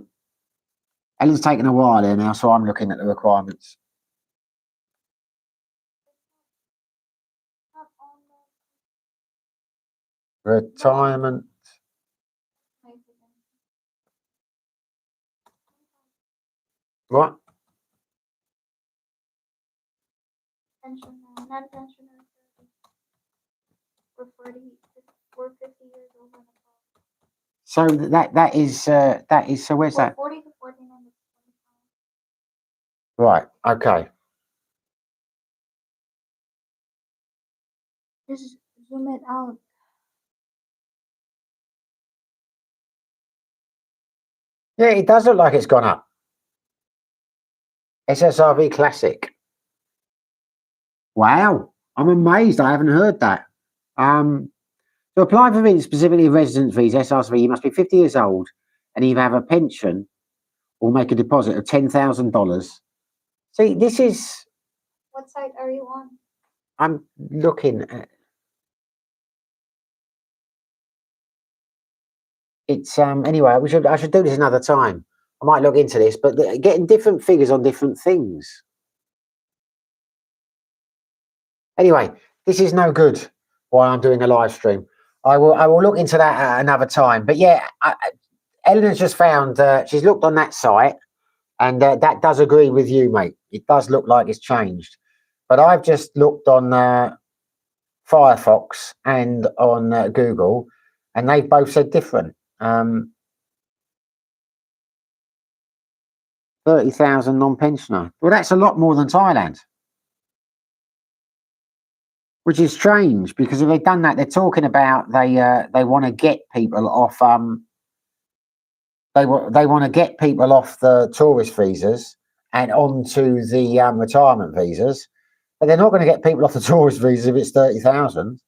Ellen's taken a while here now, so I'm looking at the requirements. Retirement. What? Pension, not pensioner for 50 years over. So that is so where's that? 40 to 49. Right. Okay. Just zoom it out. Yeah, it does look like it's gone up. SSRV Classic. Wow, I'm amazed. I haven't heard that. To apply for it, specifically a residence visa, SSRV, you must be 50 years old and either have a pension or make a deposit of $10,000. See, this is. What site are you on? I'm looking at it's anyway. I should do this another time. I might look into this, but getting different figures on different things. Anyway, this is no good while I'm doing the live stream. I will look into that at another time. But yeah, Eleanor's just found she's looked on that site, and that does agree with you, mate. It does look like it's changed. But I've just looked on Firefox and on Google, and they've both said different. 30,000 non-pensioner. Well, that's a lot more than Thailand. Which is strange, because if they've done that, they're talking about they want to get people off they want to get people off the tourist visas and onto the retirement visas, but they're not going to get people off the tourist visas if it's 30,000, because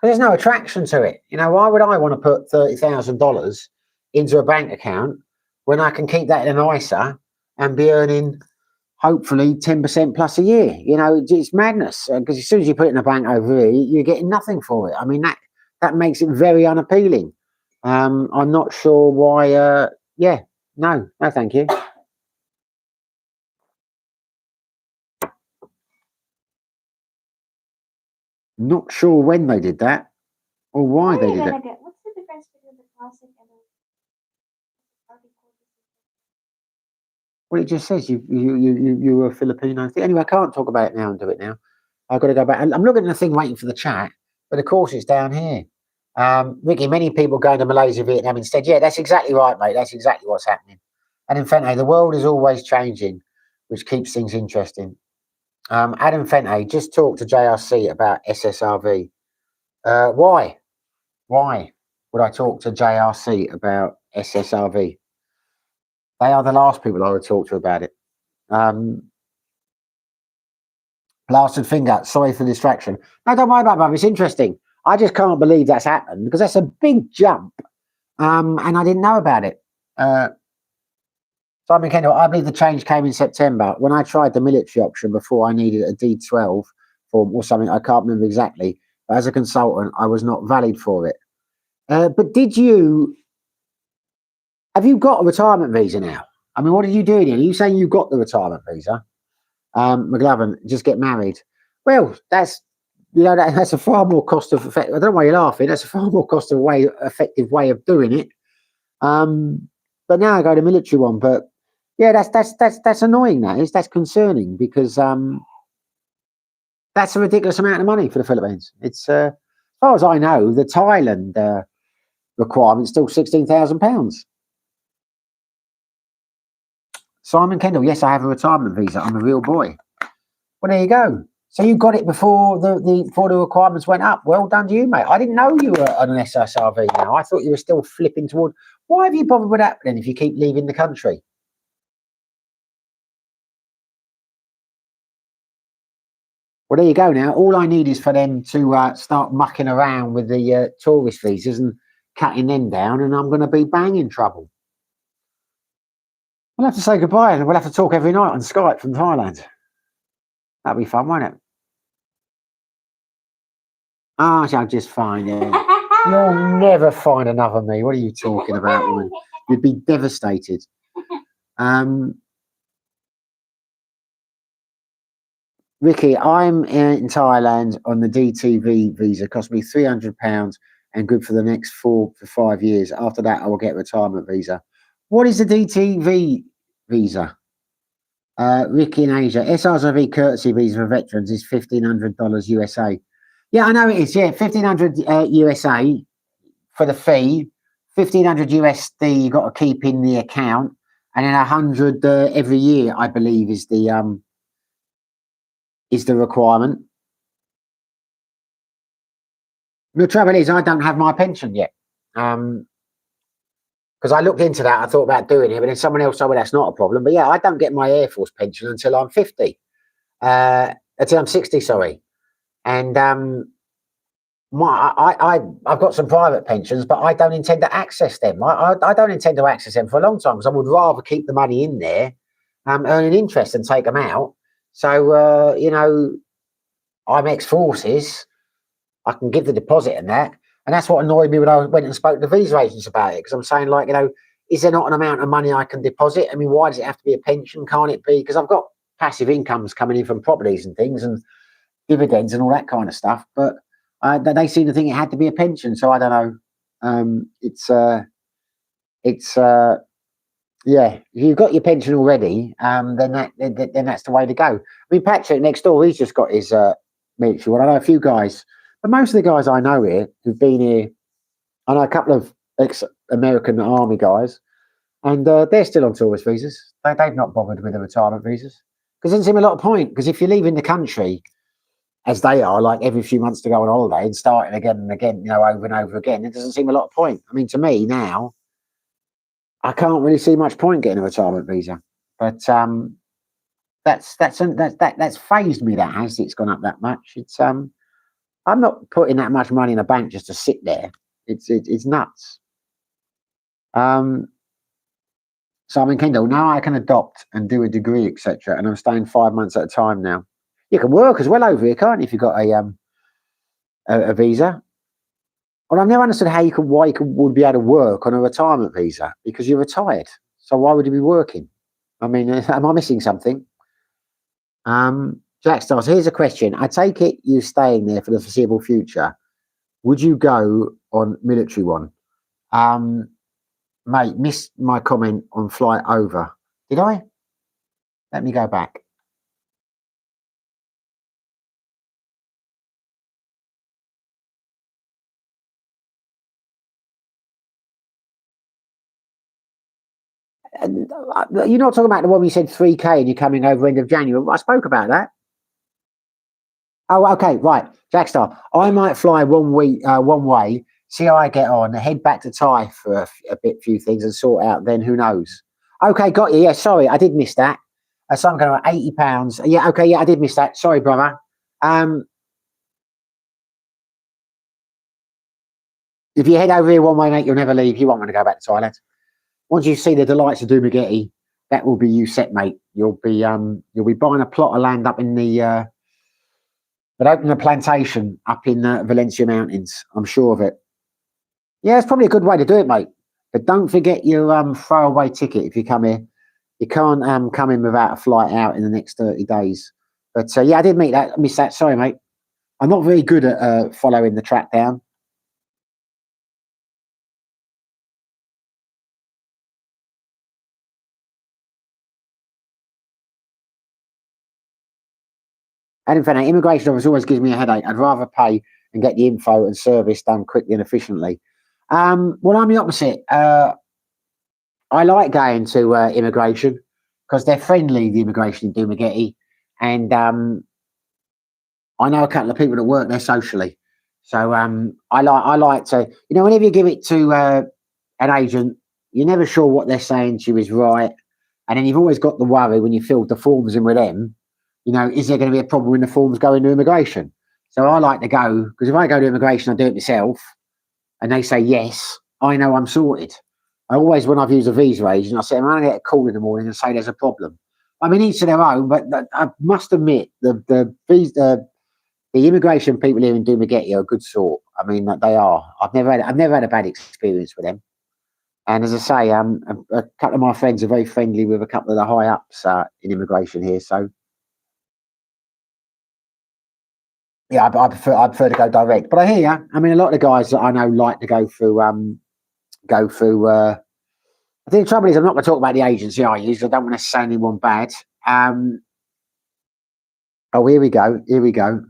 there's no attraction to it. You know, why would I want to put $30,000 into a bank account when I can keep that in an ISA and be earning hopefully 10% plus a year? You know, it's madness, because as soon as you put it in a bank over here, you're getting nothing for it. I mean, that makes it very unappealing. I'm not sure why. Yeah, no, thank you. Not sure when they did that or why they did that. What's the difference between the classic and the Well, it just says you were a Filipino thing. Anyway, I can't talk about it now and do it now. I've got to go back. I'm looking at the thing waiting for the chat, but of course it's down here. Ricky, many people going to Malaysia, Vietnam instead. Yeah, that's exactly right, mate. That's exactly what's happening. And in Fente, the world is always changing, which keeps things interesting. Adam Fente, just talked to JRC about SSRV. Why? Why would I talk to JRC about SSRV? They are the last people I would talk to about it. Blasted finger. Sorry for the distraction. No, don't worry about it. It's interesting. I just can't believe that's happened, because that's a big jump. And I didn't know about it. Simon Kendall, I believe the change came in September when I tried the military option before I needed a D12 form or something. I can't remember exactly. But as a consultant, I was not valid for it. But have you got a retirement visa now? I mean, what are you doing here? Are you saying you got the retirement visa? McLovin, just get married. Well, that's a far more cost effective. I don't know why you're laughing. That's a far more effective way of doing it. But now I go to military one. But yeah, that's annoying. That's concerning, because that's a ridiculous amount of money for the Philippines. It's as far as I know, the Thailand requirement is still £16,000. Simon Kendall, yes, I have a retirement visa. I'm a real boy. Well, there you go. So you got it before the requirements went up. Well done to you, mate. I didn't know you were on an SSRV now. I thought you were still flipping toward. Why have you bothered with that then if you keep leaving the country? Well, there you go now. All I need is for them to start mucking around with the tourist visas and cutting them down, and I'm going to be bang in trouble. We'll have to say goodbye, and we'll have to talk every night on Skype from Thailand. That'll be fun, won't it? I shall just find it. You'll never find another me. What are you talking about, woman? You'd be devastated. Ricky, I'm in Thailand on the DTV visa. It cost me £300 and good for the next 4 to 5 years. After that, I will get a retirement visa. What is the DTV visa? Ricky in Asia. SRV courtesy visa for veterans is $1,500 USA. Yeah, I know it is. Yeah, $1,500 USA for the fee. $1,500 USD you got to keep in the account, and then 100 every year, I believe, is the requirement. The trouble is, I don't have my pension yet. Because I looked into that, I thought about doing it, but then someone else told me that's not a problem. But yeah, I don't get my Air Force pension until I'm 50. Until I'm 60, sorry. And I've got some private pensions, but I don't intend to access them. I don't intend to access them for a long time, because I would rather keep the money in there, earning interest, and take them out. So, I'm ex-forces, I can give the deposit and that. And that's what annoyed me when I went and spoke to visa agents about it. Because I'm saying, like, is there not an amount of money I can deposit? I mean, why does it have to be a pension? Can't it be? Because I've got passive incomes coming in from properties and things and dividends and all that kind of stuff. But they seem to think it had to be a pension. So I don't know. It's yeah. If you've got your pension already, then that's the way to go. I mean, Patrick next door, he's just got his military one. I know a few guys, but most of the guys I know here who've been here, I know a couple of ex-American army guys, and they're still on tourist visas. They've not bothered with the retirement visas because it doesn't seem a lot of point. Because if you're leaving the country, as they are, like every few months to go on holiday and starting again and again, over and over again, it doesn't seem a lot of point. I mean, to me now, I can't really see much point getting a retirement visa. But that's phased me. That has it's gone up that much. I'm not putting that much money in a bank just to sit there. It's nuts. Simon Kendall, now I can adopt and do a degree, etc. And I'm staying 5 months at a time now. You can work as well over here, can't you, if you've got a visa? Well, I've never understood why you would be able to work on a retirement visa because you're retired. So why would you be working? I mean, am I missing something? Jack Stars, here's a question. I take it you're staying there for the foreseeable future. Would you go on military one? Mate, missed my comment on flight over. Did I? Let me go back. You're not talking about the one we said 3K and you're coming over end of January. I spoke about that. Oh, okay, right. Jackstar, I might fly one way, see how I get on, head back to Thai for a few things and sort out. Then who knows? Okay, got you. Yeah, sorry, I did miss that. So I'm going to £80. Yeah, okay, yeah, I did miss that. Sorry, brother. If you head over here one way, mate, you'll never leave. You won't want to go back to Thailand. Once you see the delights of Dumaguete, that will be you set, mate. You'll be buying a plot of land up in the but opening a plantation up in Valencia Mountains. I'm sure of it. Yeah, it's probably a good way to do it, mate. But don't forget your throwaway ticket if you come here. You can't come in without a flight out in the next 30 days. But yeah, I did miss that. Sorry, mate. I'm not very good at following the track down. And in fact, immigration office always gives me a headache. I'd rather pay and get the info and service done quickly and efficiently. Well, I'm the opposite. I like going to immigration because they're friendly, the immigration in Dumaguete. And I know a couple of people that work there socially. So I like to, whenever you give it to an agent, you're never sure what they're saying to you is right. And then you've always got the worry when you fill the forms in with them, is there going to be a problem when the forms go into immigration? So I like to go, because if I go to immigration, I do it myself, and they say yes, I know I'm sorted. I always, when I've used a visa agent, I say, I'm going to get a call in the morning and say there's a problem. I mean, each to their own, but I must admit, the immigration people here in Dumaguete are a good sort. I mean, they are. I've never had a bad experience with them. And as I say, a couple of my friends are very friendly with a couple of the high ups in immigration here. So yeah, I prefer to go direct. But I hear you. I mean, a lot of the guys that I know like to go through. I think the trouble is, I'm not going to talk about the agency I use. I don't want to say anyone bad. Oh, here we go. Here we go.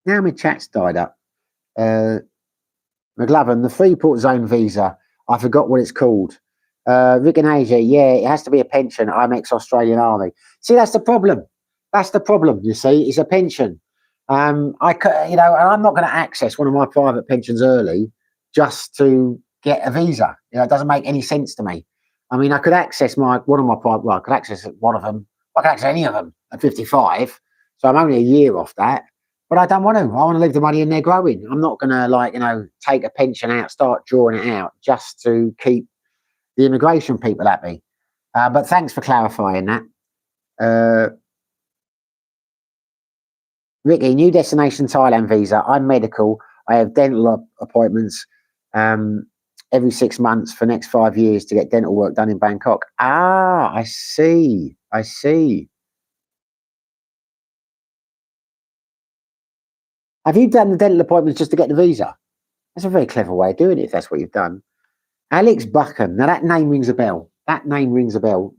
Now my chat's died up. McLovin, the Freeport Zone visa. I forgot what it's called. Rick and Asia, yeah, it has to be a pension. I'm ex-Australian Army. See, that's the problem. That's the problem. You see, it's a pension. And I'm not going to access one of my private pensions early just to get a visa. It doesn't make any sense to me. I mean, I could access I could access one of them. I could access any of them at 55. So I'm only a year off that. But I don't want to. I want to leave the money in there growing. I'm not going to take a pension out, start drawing it out just to keep the immigration people happy. But thanks for clarifying that. Ricky, new destination Thailand visa. I'm medical. I have dental appointments every 6 months for next 5 years to get dental work done in Bangkok. Ah, I see. I see. Have you done the dental appointments just to get the visa? That's a very clever way of doing it, if that's what you've done. Alex Buchan. Now, that name rings a bell. That name rings a bell.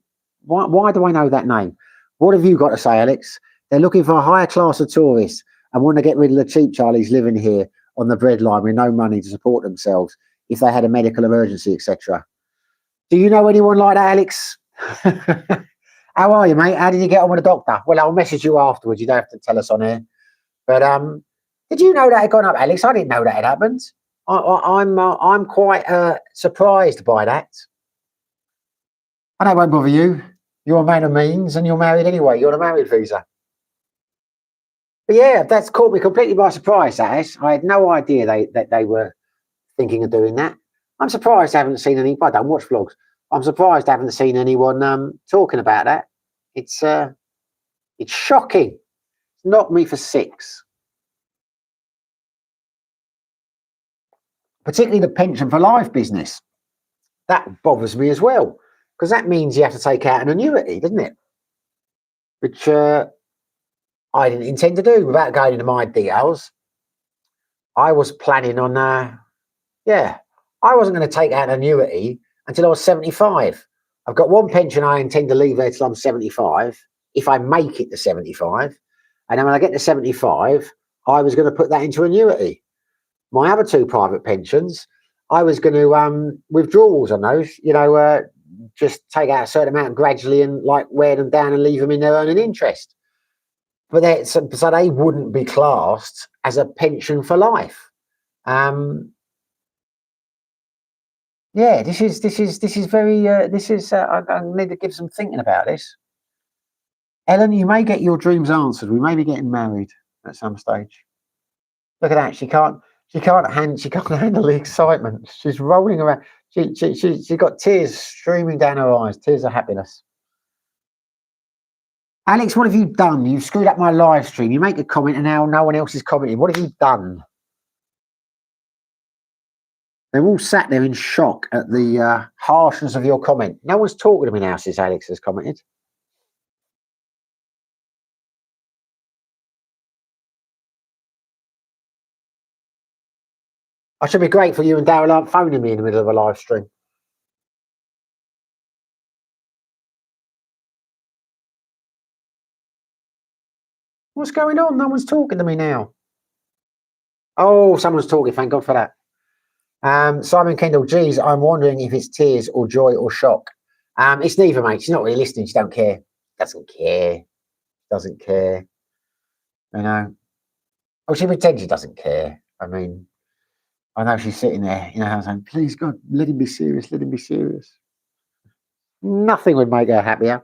Why do I know that name? What have you got to say, Alex? They're looking for a higher class of tourists and want to get rid of the cheap Charlies living here on the breadline with no money to support themselves if they had a medical emergency, etc. Do you know anyone like that, Alex? How are you, mate? How did you get on with the doctor? Well, I'll message you afterwards. You don't have to tell us on air. But did you know that had gone up, Alex? I didn't know that had happened. I'm quite surprised by that. I know it won't bother you. You're a man of means and you're married anyway. You're on a married visa. But yeah, that's caught me completely by surprise, that is. I had no idea that they were thinking of doing that. I'm surprised I haven't seen any. I don't watch vlogs. I'm surprised I haven't seen anyone talking about that. It's shocking. It's knocked me for 6. Particularly the pension for life business. That bothers me as well, because that means you have to take out an annuity, doesn't it? Which I didn't intend to do. Without going into my details, I was planning on, I wasn't going to take out an annuity until I was 75. I've got one pension I intend to leave there till I'm 75, if I make it to 75. And then when I get to 75, I was going to put that into annuity. My other 2 private pensions, I was going to withdrawals on those, just take out a certain amount gradually and like wear them down and leave them in their earning interest. But so they wouldn't be classed as a pension for life. Yeah, this is very. I need to give some thinking about this. Ellen, you may get your dreams answered. We may be getting married at some stage. Look at that. She can't handle the excitement. She's rolling around. She's got tears streaming down her eyes, tears of happiness. Alex, what have you done? You've screwed up my live stream. You make a comment and now no one else is commenting. What have you done? They're all sat there in shock at the harshness of your comment. No one's talking to me now since Alex has commented. I should be grateful you and Daryl aren't phoning me in the middle of a live stream. What's going on? No one's talking to me now. Oh, someone's talking. Thank God for that. Simon Kendall, geez, I'm wondering if it's tears or joy or shock. It's neither, mate. She's not really listening. She don't care. Doesn't care. Doesn't care. You know. Oh, she pretends she doesn't care. I mean, I know she's sitting there, saying, please, God, let him be serious. Let him be serious. Nothing would make her happier.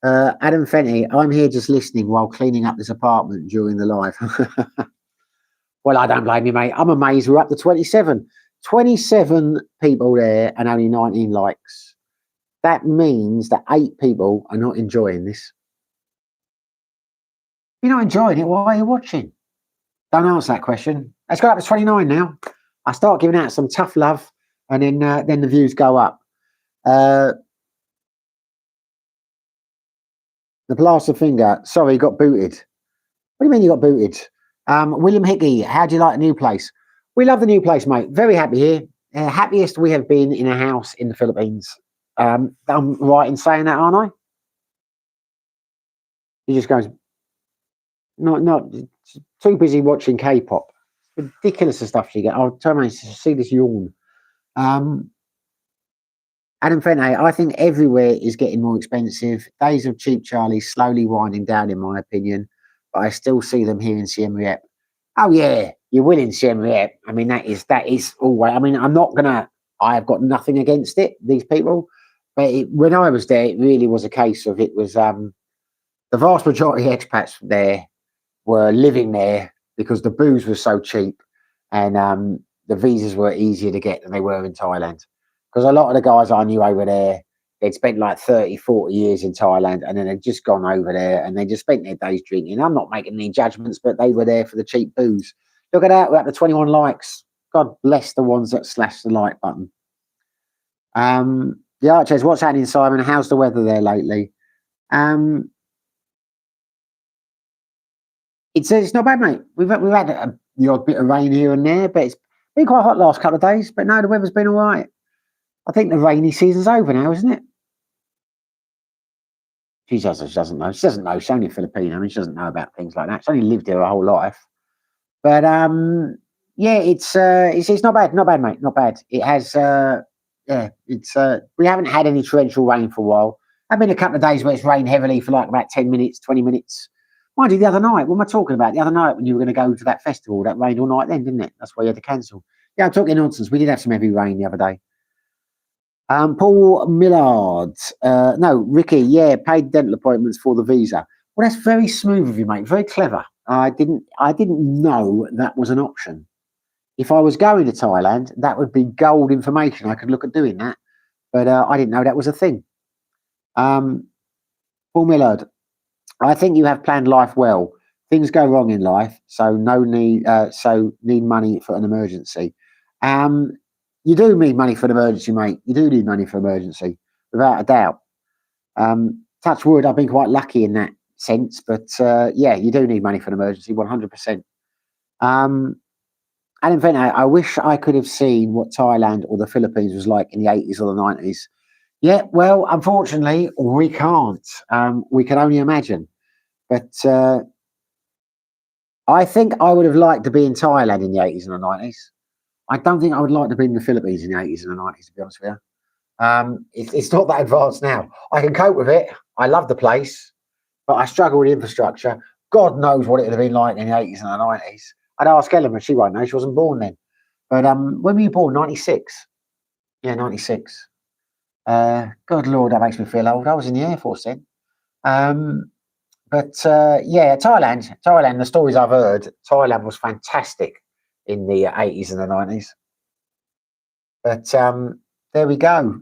Adam Fenty, I'm here just listening while cleaning up this apartment during the live. Well, I don't blame you, mate. I'm amazed we're up to 27. 27 people there and only 19 likes. That means that 8 people are not enjoying this. If you're not enjoying it, why are you watching? Don't answer that question. Let's go up to 29 now. I start giving out some tough love and then the views go up. The Blaster Finger, sorry, got booted. What do you mean you got booted? William Hickey, how do you like the new place? We love the new place, mate. Very happy here. Happiest we have been in a house in the Philippines. I'm right in saying that, aren't I? He just goes, not too busy watching K-pop. Ridiculous the stuff she gets. I'll turn around and see this yawn. Adam Fente, I think everywhere is getting more expensive. Days of cheap Charlie slowly winding down, in my opinion. But I still see them here in Siem Reap. Oh yeah, you will in Siem Reap. I mean, that is always. I mean, I have got nothing against it. These people, but when I was there, it really was a case of it was the vast majority of expats there were living there because the booze was so cheap and the visas were easier to get than they were in Thailand. because a lot of the guys I knew over there, they'd spent like 30, 40 years in Thailand, and then they'd just gone over there and they just spent their days drinking. I'm not making any judgments, but they were there for the cheap booze. Look at that, we're up to 21 likes. God bless the ones that slash the like button. The Archers, what's happening, Simon? How's the weather there lately? It's not bad, mate. We've had the odd bit of rain here and there, but it's been quite hot the last couple of days. But no, the weather's been all right. I think the rainy season's over now, isn't it? She doesn't know. She doesn't know. She's only Filipino. I mean, she doesn't know about things like that. She's only lived here her whole life. But yeah, it's not bad, mate, not bad. It has, we haven't had any torrential rain for a while. I've been a couple of days where it's rained heavily for like about 10 minutes, 20 minutes. Mind you, the other night, what am I talking about? The other night when you were going to go to that festival, that rained all night then, didn't it? That's why you had to cancel. Yeah, I'm talking nonsense. We did have some heavy rain the other day. Paul Millard. No, Ricky, yeah, paid dental appointments for the visa. Well, that's very smooth of you, mate. Very clever. I didn't know that was an option. If I was going to Thailand, that would be gold information. I could look at doing that. But I didn't know that was a thing. Paul Millard. I think you have planned life well. Things go wrong in life, so need money for an emergency. You do need money for an emergency, mate. You do need money for an emergency, without a doubt. Touch wood, I've been quite lucky in that sense, but yeah, you do need money for an emergency, 100%. Alan Venter, I wish I could have seen what Thailand or the Philippines was like in the 80s or the 90s. Yeah, well, unfortunately, we can't. We can only imagine. But I think I would have liked to be in Thailand in the 80s and the 90s. I don't think I would like to be in the Philippines in the 80s and the 90s, to be honest with you. It's not that advanced now. I can cope with it. I love the place, but I struggle with infrastructure. God knows what it would have been like in the 80s and the 90s. I'd ask Ellen, but she won't know. She wasn't born then. But when were you born? 96? Yeah, 96. God Lord, that makes me feel old. I was in the Air Force then. But yeah, Thailand, the stories I've heard, Thailand was fantastic in the 80s and the 90s. But there we go.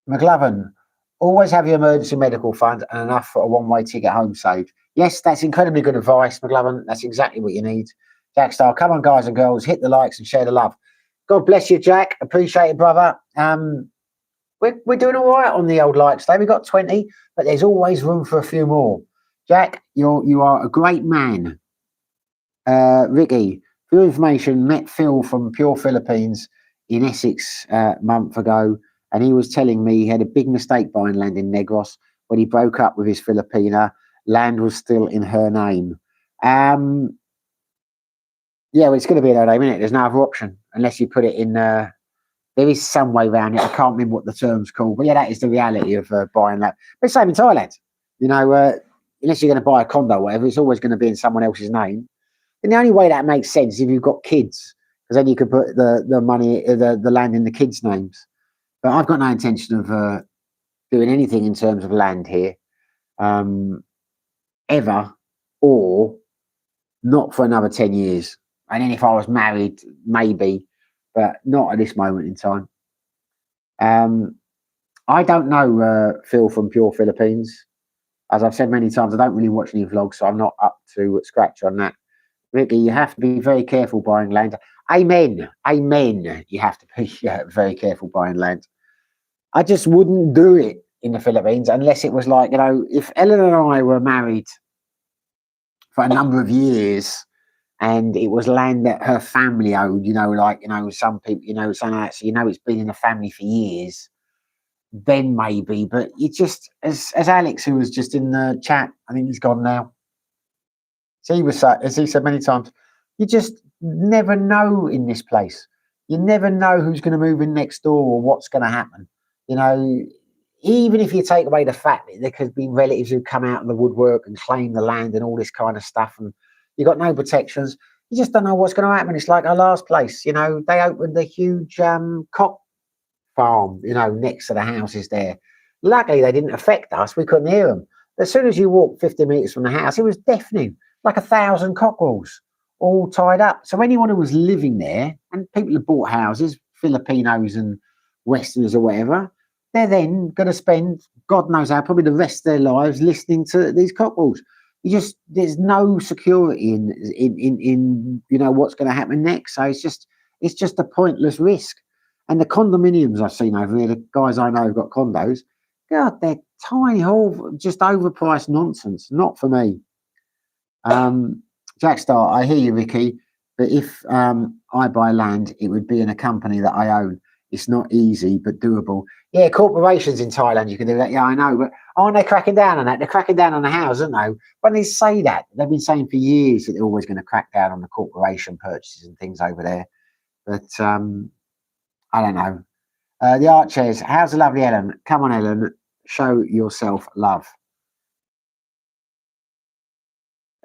McLovin, always have your emergency medical fund and enough for a one-way ticket home saved. Yes, that's incredibly good advice, McLovin. That's exactly what you need. Jack Star, come on, guys and girls, hit the likes and share the love. God bless you, Jack. Appreciate it, brother. We're doing all right on the old likes today. We've got 20, but there's always room for a few more. Jack, you are a great man. Ricky, for your information, met Phil from Pure Philippines in Essex a month ago, and he was telling me he had a big mistake buying land in Negros. When he broke up with his Filipina, land was still in her name. Yeah, well, it's going to be in her name, isn't it? There's no other option unless you put it in. There is some way around it. I can't remember what the term's called, but yeah, that is the reality of buying that. But same in Thailand, you know, unless you're going to buy a condo or whatever, it's always going to be in someone else's name. And the only way that makes sense is if you've got kids, because then you can put the money, the land in the kids' names. But I've got no intention of doing anything in terms of land here, ever, or not for another 10 years. And then if I was married, maybe, but not at this moment in time. I don't know Phil from Pure Philippines. As I've said many times, I don't really watch any vlogs, so I'm not up to scratch on that. Ricky, you have to be very careful buying land. Amen. Amen. You have to be very careful buying land. I just wouldn't do it in the Philippines unless it was like, you know, if Ellen and I were married for a number of years and it was land that her family owned, you know, like, you know, some people, you know, something like that, so, you know, it's been in the family for years, then maybe. But you just, as Alex, who was just in the chat, I think he's gone now. So he was, as he said many times, you just never know in this place. You never know who's going to move in next door or what's going to happen. You know, even if you take away the fact that there could be relatives who come out of the woodwork and claim the land and all this kind of stuff, and you got no protections, you just don't know what's going to happen. It's like our last place, you know, they opened a huge cock farm, you know, next to the houses there. Luckily, they didn't affect us. We couldn't hear them. As soon as you walk 50 metres from the house, it was deafening, like 1,000 cockerels all tied up. So anyone who was living there, and people who bought houses, Filipinos and Westerners or whatever, they're then going to spend God knows how, probably the rest of their lives listening to these cockballs. There's no security in what's going to happen next. So it's just a pointless risk. And the condominiums I've seen over here, the guys I know have got condos, God, they're tiny, whole, just overpriced nonsense. Not for me. Jack Star, I hear you, Ricky, but if I buy land, it would be in a company that I own. It's not easy, but doable. Yeah, corporations in Thailand, you can do that. Yeah, I know, but aren't they cracking down on that? They're cracking down on the house, aren't they? When they say that, they've been saying for years that they're always going to crack down on the corporation purchases and things over there. But I don't know. The Archers, how's the lovely Ellen? Come on, Ellen, show yourself love.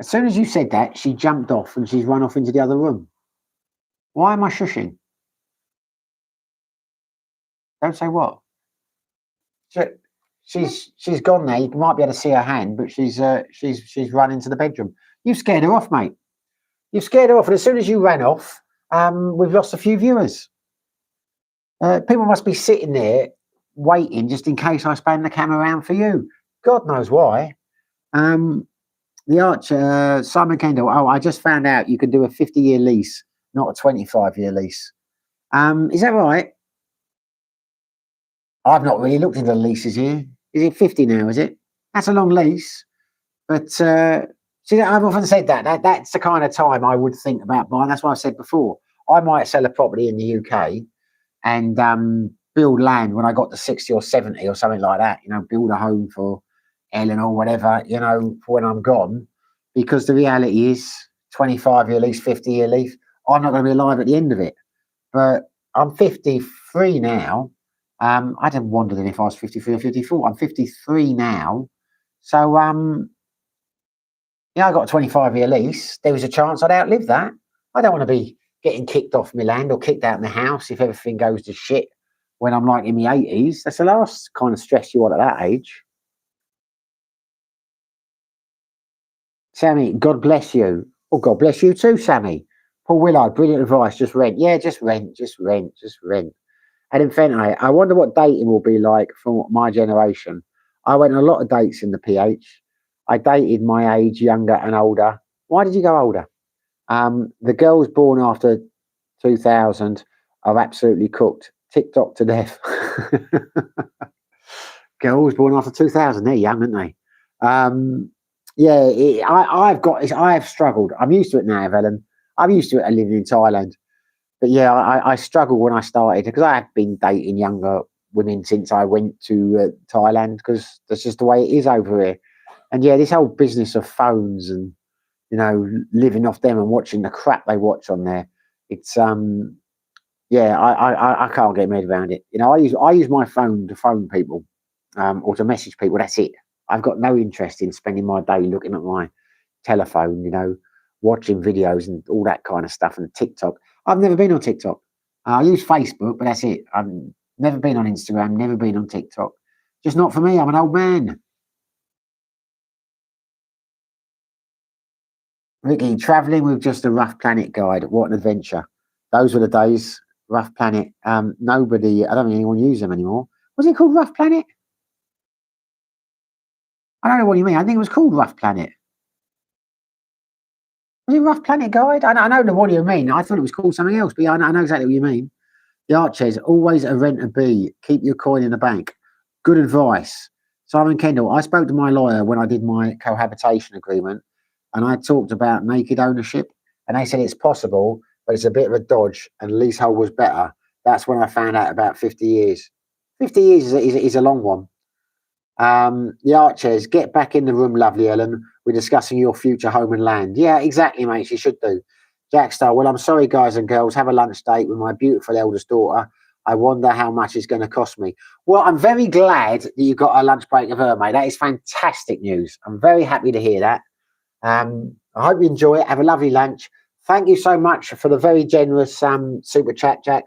As soon as you said that, she jumped off and she's run off into the other room. Why am I shushing? Don't say what. She's gone there. You might be able to see her hand, but she's run into the bedroom. You scared her off, mate. You scared her off, and as soon as you ran off, we've lost a few viewers. People must be sitting there waiting just in case I span the camera around for you. God knows why. The Archer, Simon Kendall. Oh, I just found out you can do a 50-year lease, not a 25-year lease. Is that right? I've not really looked into the leases here. Is it 50 now, is it? That's a long lease. But see, I've often said that's the kind of time I would think about buying. That's what I said before. I might sell a property in the UK and build land when I got to 60 or 70 or something like that, build a home for Ellen or whatever, for when I'm gone. Because the reality is 25-year lease, 50-year lease, I'm not going to be alive at the end of it. But I'm 53 now. I'd have wondered if I was 53 or 54. I'm 53 now. So, I got a 25-year lease. There was a chance I'd outlive that. I don't want to be getting kicked off my land or kicked out of my house if everything goes to shit when I'm like in my 80s. That's the last kind of stress you want at that age. Sammy, God bless you. Oh, God bless you too, Sammy. Paul Willard, brilliant advice. Just rent. Yeah, just rent. And in fact, I wonder what dating will be like for my generation. I went on a lot of dates in the PH. I dated my age, younger and older. Why did you go older? The girls born after 2000 are absolutely cooked. TikTok to death. Girls born after 2000, they're young, aren't they? I've struggled. I'm used to it now, Ellen. I'm used to it living in Thailand. But yeah, I struggled when I started because I have been dating younger women since I went to Thailand because that's just the way it is over here. And yeah, this whole business of phones and living off them and watching the crap they watch on there, it's I can't get my head around it. I use my phone to phone people or to message people. That's it. I've got no interest in spending my day looking at my telephone, watching videos and all that kind of stuff and TikTok. I've never been on TikTok. I use Facebook, but that's it. I've never been on Instagram, never been on TikTok. Just not for me. I'm an old man. Ricky, traveling with just a Rough Planet guide. What an adventure. Those were the days. Rough Planet. Nobody, I don't think anyone uses them anymore. Was it called Rough Planet? I don't know what you mean. I think it was called Rough Planet. Was it Rough Planet Guide? I know what you mean. I thought it was called something else, but yeah, I know exactly what you mean. The Archers, always a rent a bee. Keep your coin in the bank. Good advice. Simon Kendall, I spoke to my lawyer when I did my cohabitation agreement and I talked about naked ownership and they said it's possible, but it's a bit of a dodge and leasehold was better. That's when I found out about 50 years. 50 years is a long one. The Archers, get back in the room, lovely Ellen. We're discussing your future home and land. Yeah, exactly, mate. You should do. Jackstar, well, I'm sorry, guys and girls. Have a lunch date with my beautiful eldest daughter. I wonder how much it's going to cost me. Well, I'm very glad that you got a lunch break with her, mate. That is fantastic news. I'm very happy to hear that. I hope you enjoy it. Have a lovely lunch. Thank you so much for the very generous super chat, Jack.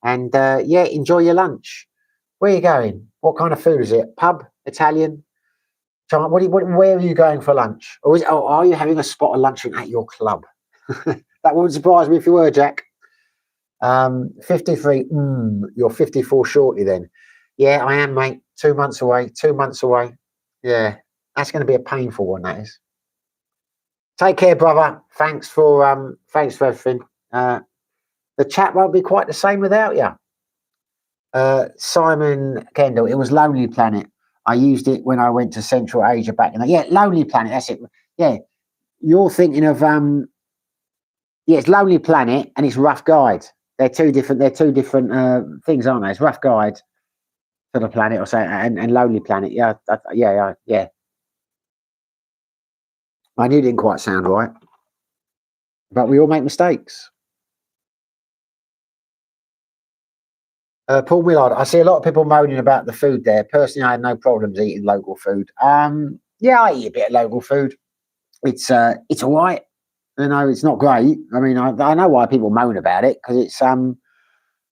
And enjoy your lunch. Where are you going? What kind of food is it? Pub? Italian? Where are you going for lunch? Or are you having a spot of luncheon at your club? That wouldn't surprise me if you were, Jack. 53. You're 54 shortly then. Yeah, I am, mate. 2 months away. 2 months away. Yeah, that's going to be a painful one. That is. Take care, brother. Thanks for everything. The chat won't be quite the same without you. Simon Kendall. It was Lonely Planet. I used it when I went to Central Asia back in the Lonely Planet. That's it. Yeah, you're thinking of it's Lonely Planet and it's Rough Guide. They're two different things, aren't they? It's Rough Guide to the Planet or something, and Lonely Planet. Yeah. I knew it didn't quite sound right, but we all make mistakes. Paul Millard, I see a lot of people moaning about the food there. Personally, I had no problems eating local food. Yeah, I eat a bit of local food. It's all right. You know, it's not great. I mean, I know why people moan about it because it's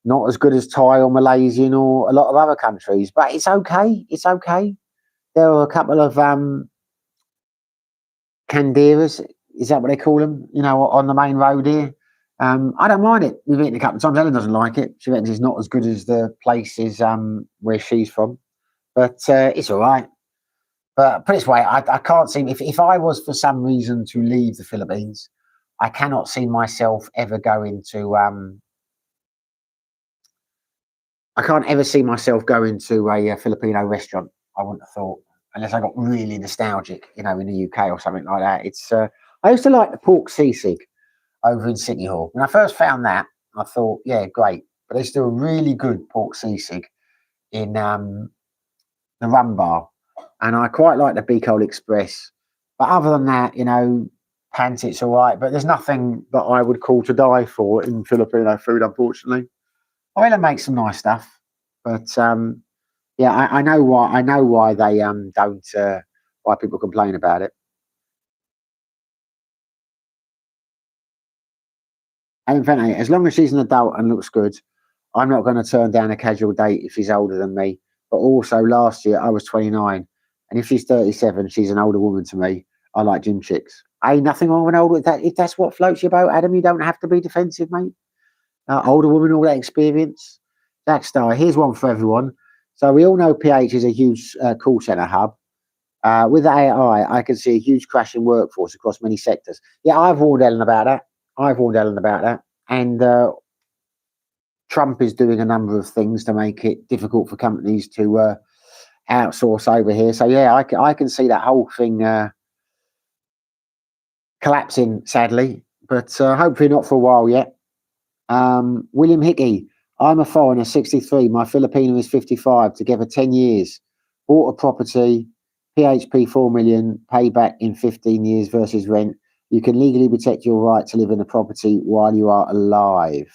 not as good as Thai or Malaysian or a lot of other countries, but it's okay. It's okay. There are a couple of canderas. Is that what they call them? You know, on the main road here. I don't mind it. We've eaten a couple of times. Ellen doesn't like it. She reckons it's not as good as the places where she's from, but it's all right. But put it this way, I can't see if I was for some reason to leave the Philippines, I cannot see myself ever going to. I can't ever see myself going to a Filipino restaurant. I wouldn't have thought, unless I got really nostalgic, you know, in the UK or something like that. It's. I used to like the pork sisig over in City Hall. When I first found that, I thought, yeah, great. But there's still a really good pork sisig in the Rum Bar. And I quite like the Bicol Express. But other than that, you know, Pantit's all right. But there's nothing that I would call to die for in Filipino food, unfortunately. I mean, it makes some nice stuff. But yeah, I know why they don't why people complain about it. Infinity, as long as she's an adult and looks good, I'm not going to turn down a casual date if she's older than me. But also, last year I was 29, and if she's 37, she's an older woman to me. I like gym chicks. Ain't nothing wrong with an older. If that's what floats your boat, Adam, you don't have to be defensive, mate. Older woman, all that experience. Jack Star, here's one for everyone. So we all know PH is a huge call center hub. With AI, I can see a huge crash in workforce across many sectors. Yeah, I've warned Ellen about that. And Trump is doing a number of things to make it difficult for companies to outsource over here. So yeah, I can see that whole thing collapsing, sadly, but hopefully not for a while yet. William Hickey, I'm a foreigner, 63. My Filipino is 55. Together 10 years. Bought a property, PHP 4 million, payback in 15 years versus rent. You can legally protect your right to live in a property while you are alive.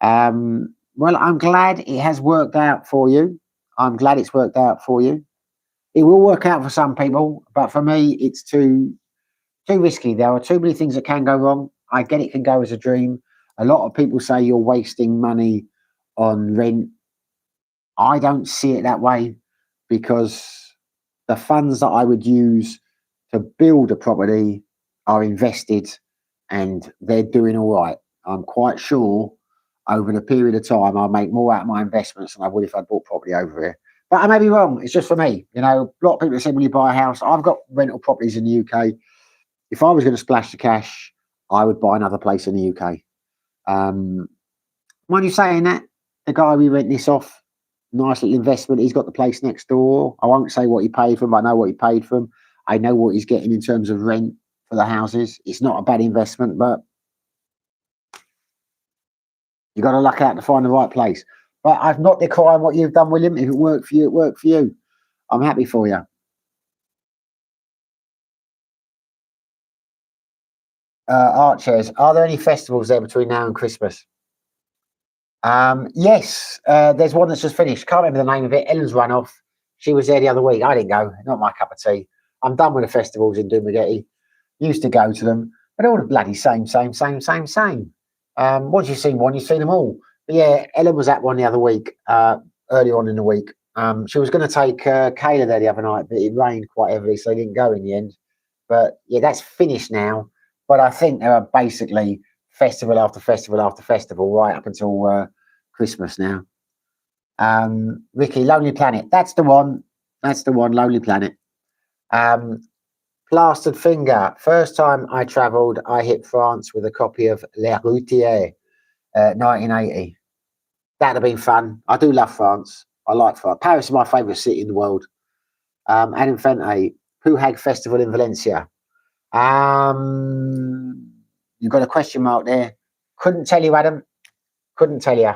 Well, I'm glad it has worked out for you. I'm glad it's worked out for you. It will work out for some people, but for me, it's too risky. There are too many things that can go wrong. I get it can go as a dream. A lot of people say you're wasting money on rent. I don't see it that way because the funds that I would use to build a property are invested and they're doing all right. I'm quite sure over the period of time I'll make more out of my investments than I would if I'd bought property over here. But I may be wrong. It's just for me. You know, a lot of people have said, will you buy a house? I've got rental properties in the UK. If I was going to splash the cash, I would buy another place in the UK. Mind you saying that, the guy we rent this off, nice little investment. He's got the place next door. I won't say what he paid for him. I know what he paid for him. I know what he's getting in terms of rent for the houses. It's not a bad investment, but you got to luck out to find the right place. But I've not declined what you've done, William. If it worked for you, it worked for you. I'm happy for you. Art chairs. Are there any festivals there between now and Christmas? Yes, there's one that's just finished. Can't remember the name of it. Ellen's run off. She was there the other week. I didn't go. Not my cup of tea. I'm done with the festivals in Dumagetti. Used to go to them, but all the bloody same. Once you've seen one, you've seen them all. But yeah, Ellen was at one the other week, early on in the week. She was going to take Kayla there the other night, but it rained quite heavily, so they didn't go in the end. But yeah, that's finished now. But I think there are basically festival after festival after festival, right up until Christmas now. Ricky, Lonely Planet. That's the one. That's the one. Lonely Planet. Plastered Finger. First time I travelled, I hit France with a copy of Les Routiers, 1980. That'd have been fun. I do love France. I like France. Paris is my favourite city in the world. Adam Fente, Puhag Festival in Valencia. You've got a question mark there. Couldn't tell you, Adam. Couldn't tell you.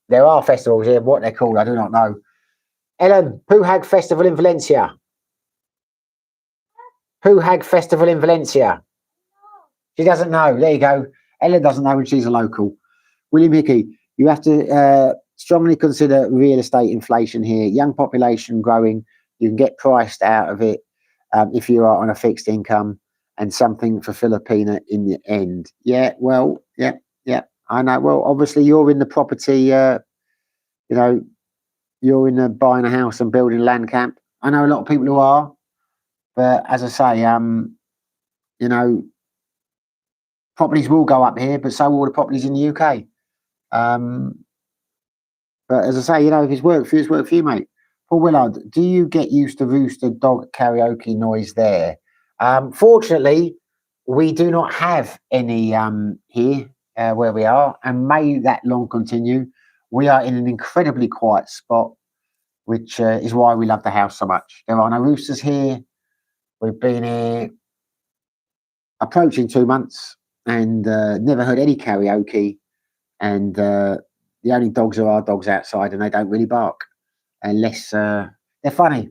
There are festivals here. What they're called, I do not know. Ellen, Puhag Festival in Valencia. Puhag Festival in Valencia. She doesn't know. There you go. Ellen doesn't know when she's a local. William Hickey, you have to strongly consider real estate inflation here. Young population growing. You can get priced out of it if you are on a fixed income and something for Filipina in the end. Yeah, well, yeah, I know. Well, obviously you're in the property, you know, you're in the buying a house and building land camp. I know a lot of people who are, but as I say, you know, properties will go up here, but so will the properties in the UK. But as I say, you know, if it's work for you, it's work for you, mate. Paul Willard, do you get used to rooster dog karaoke noise there? Fortunately, we do not have any here where we are, and may that long continue. We are in an incredibly quiet spot, which is why we love the house so much. There are no roosters here. We've been here approaching 2 months and never heard any karaoke. And the only dogs are our dogs outside, and they don't really bark unless they're funny.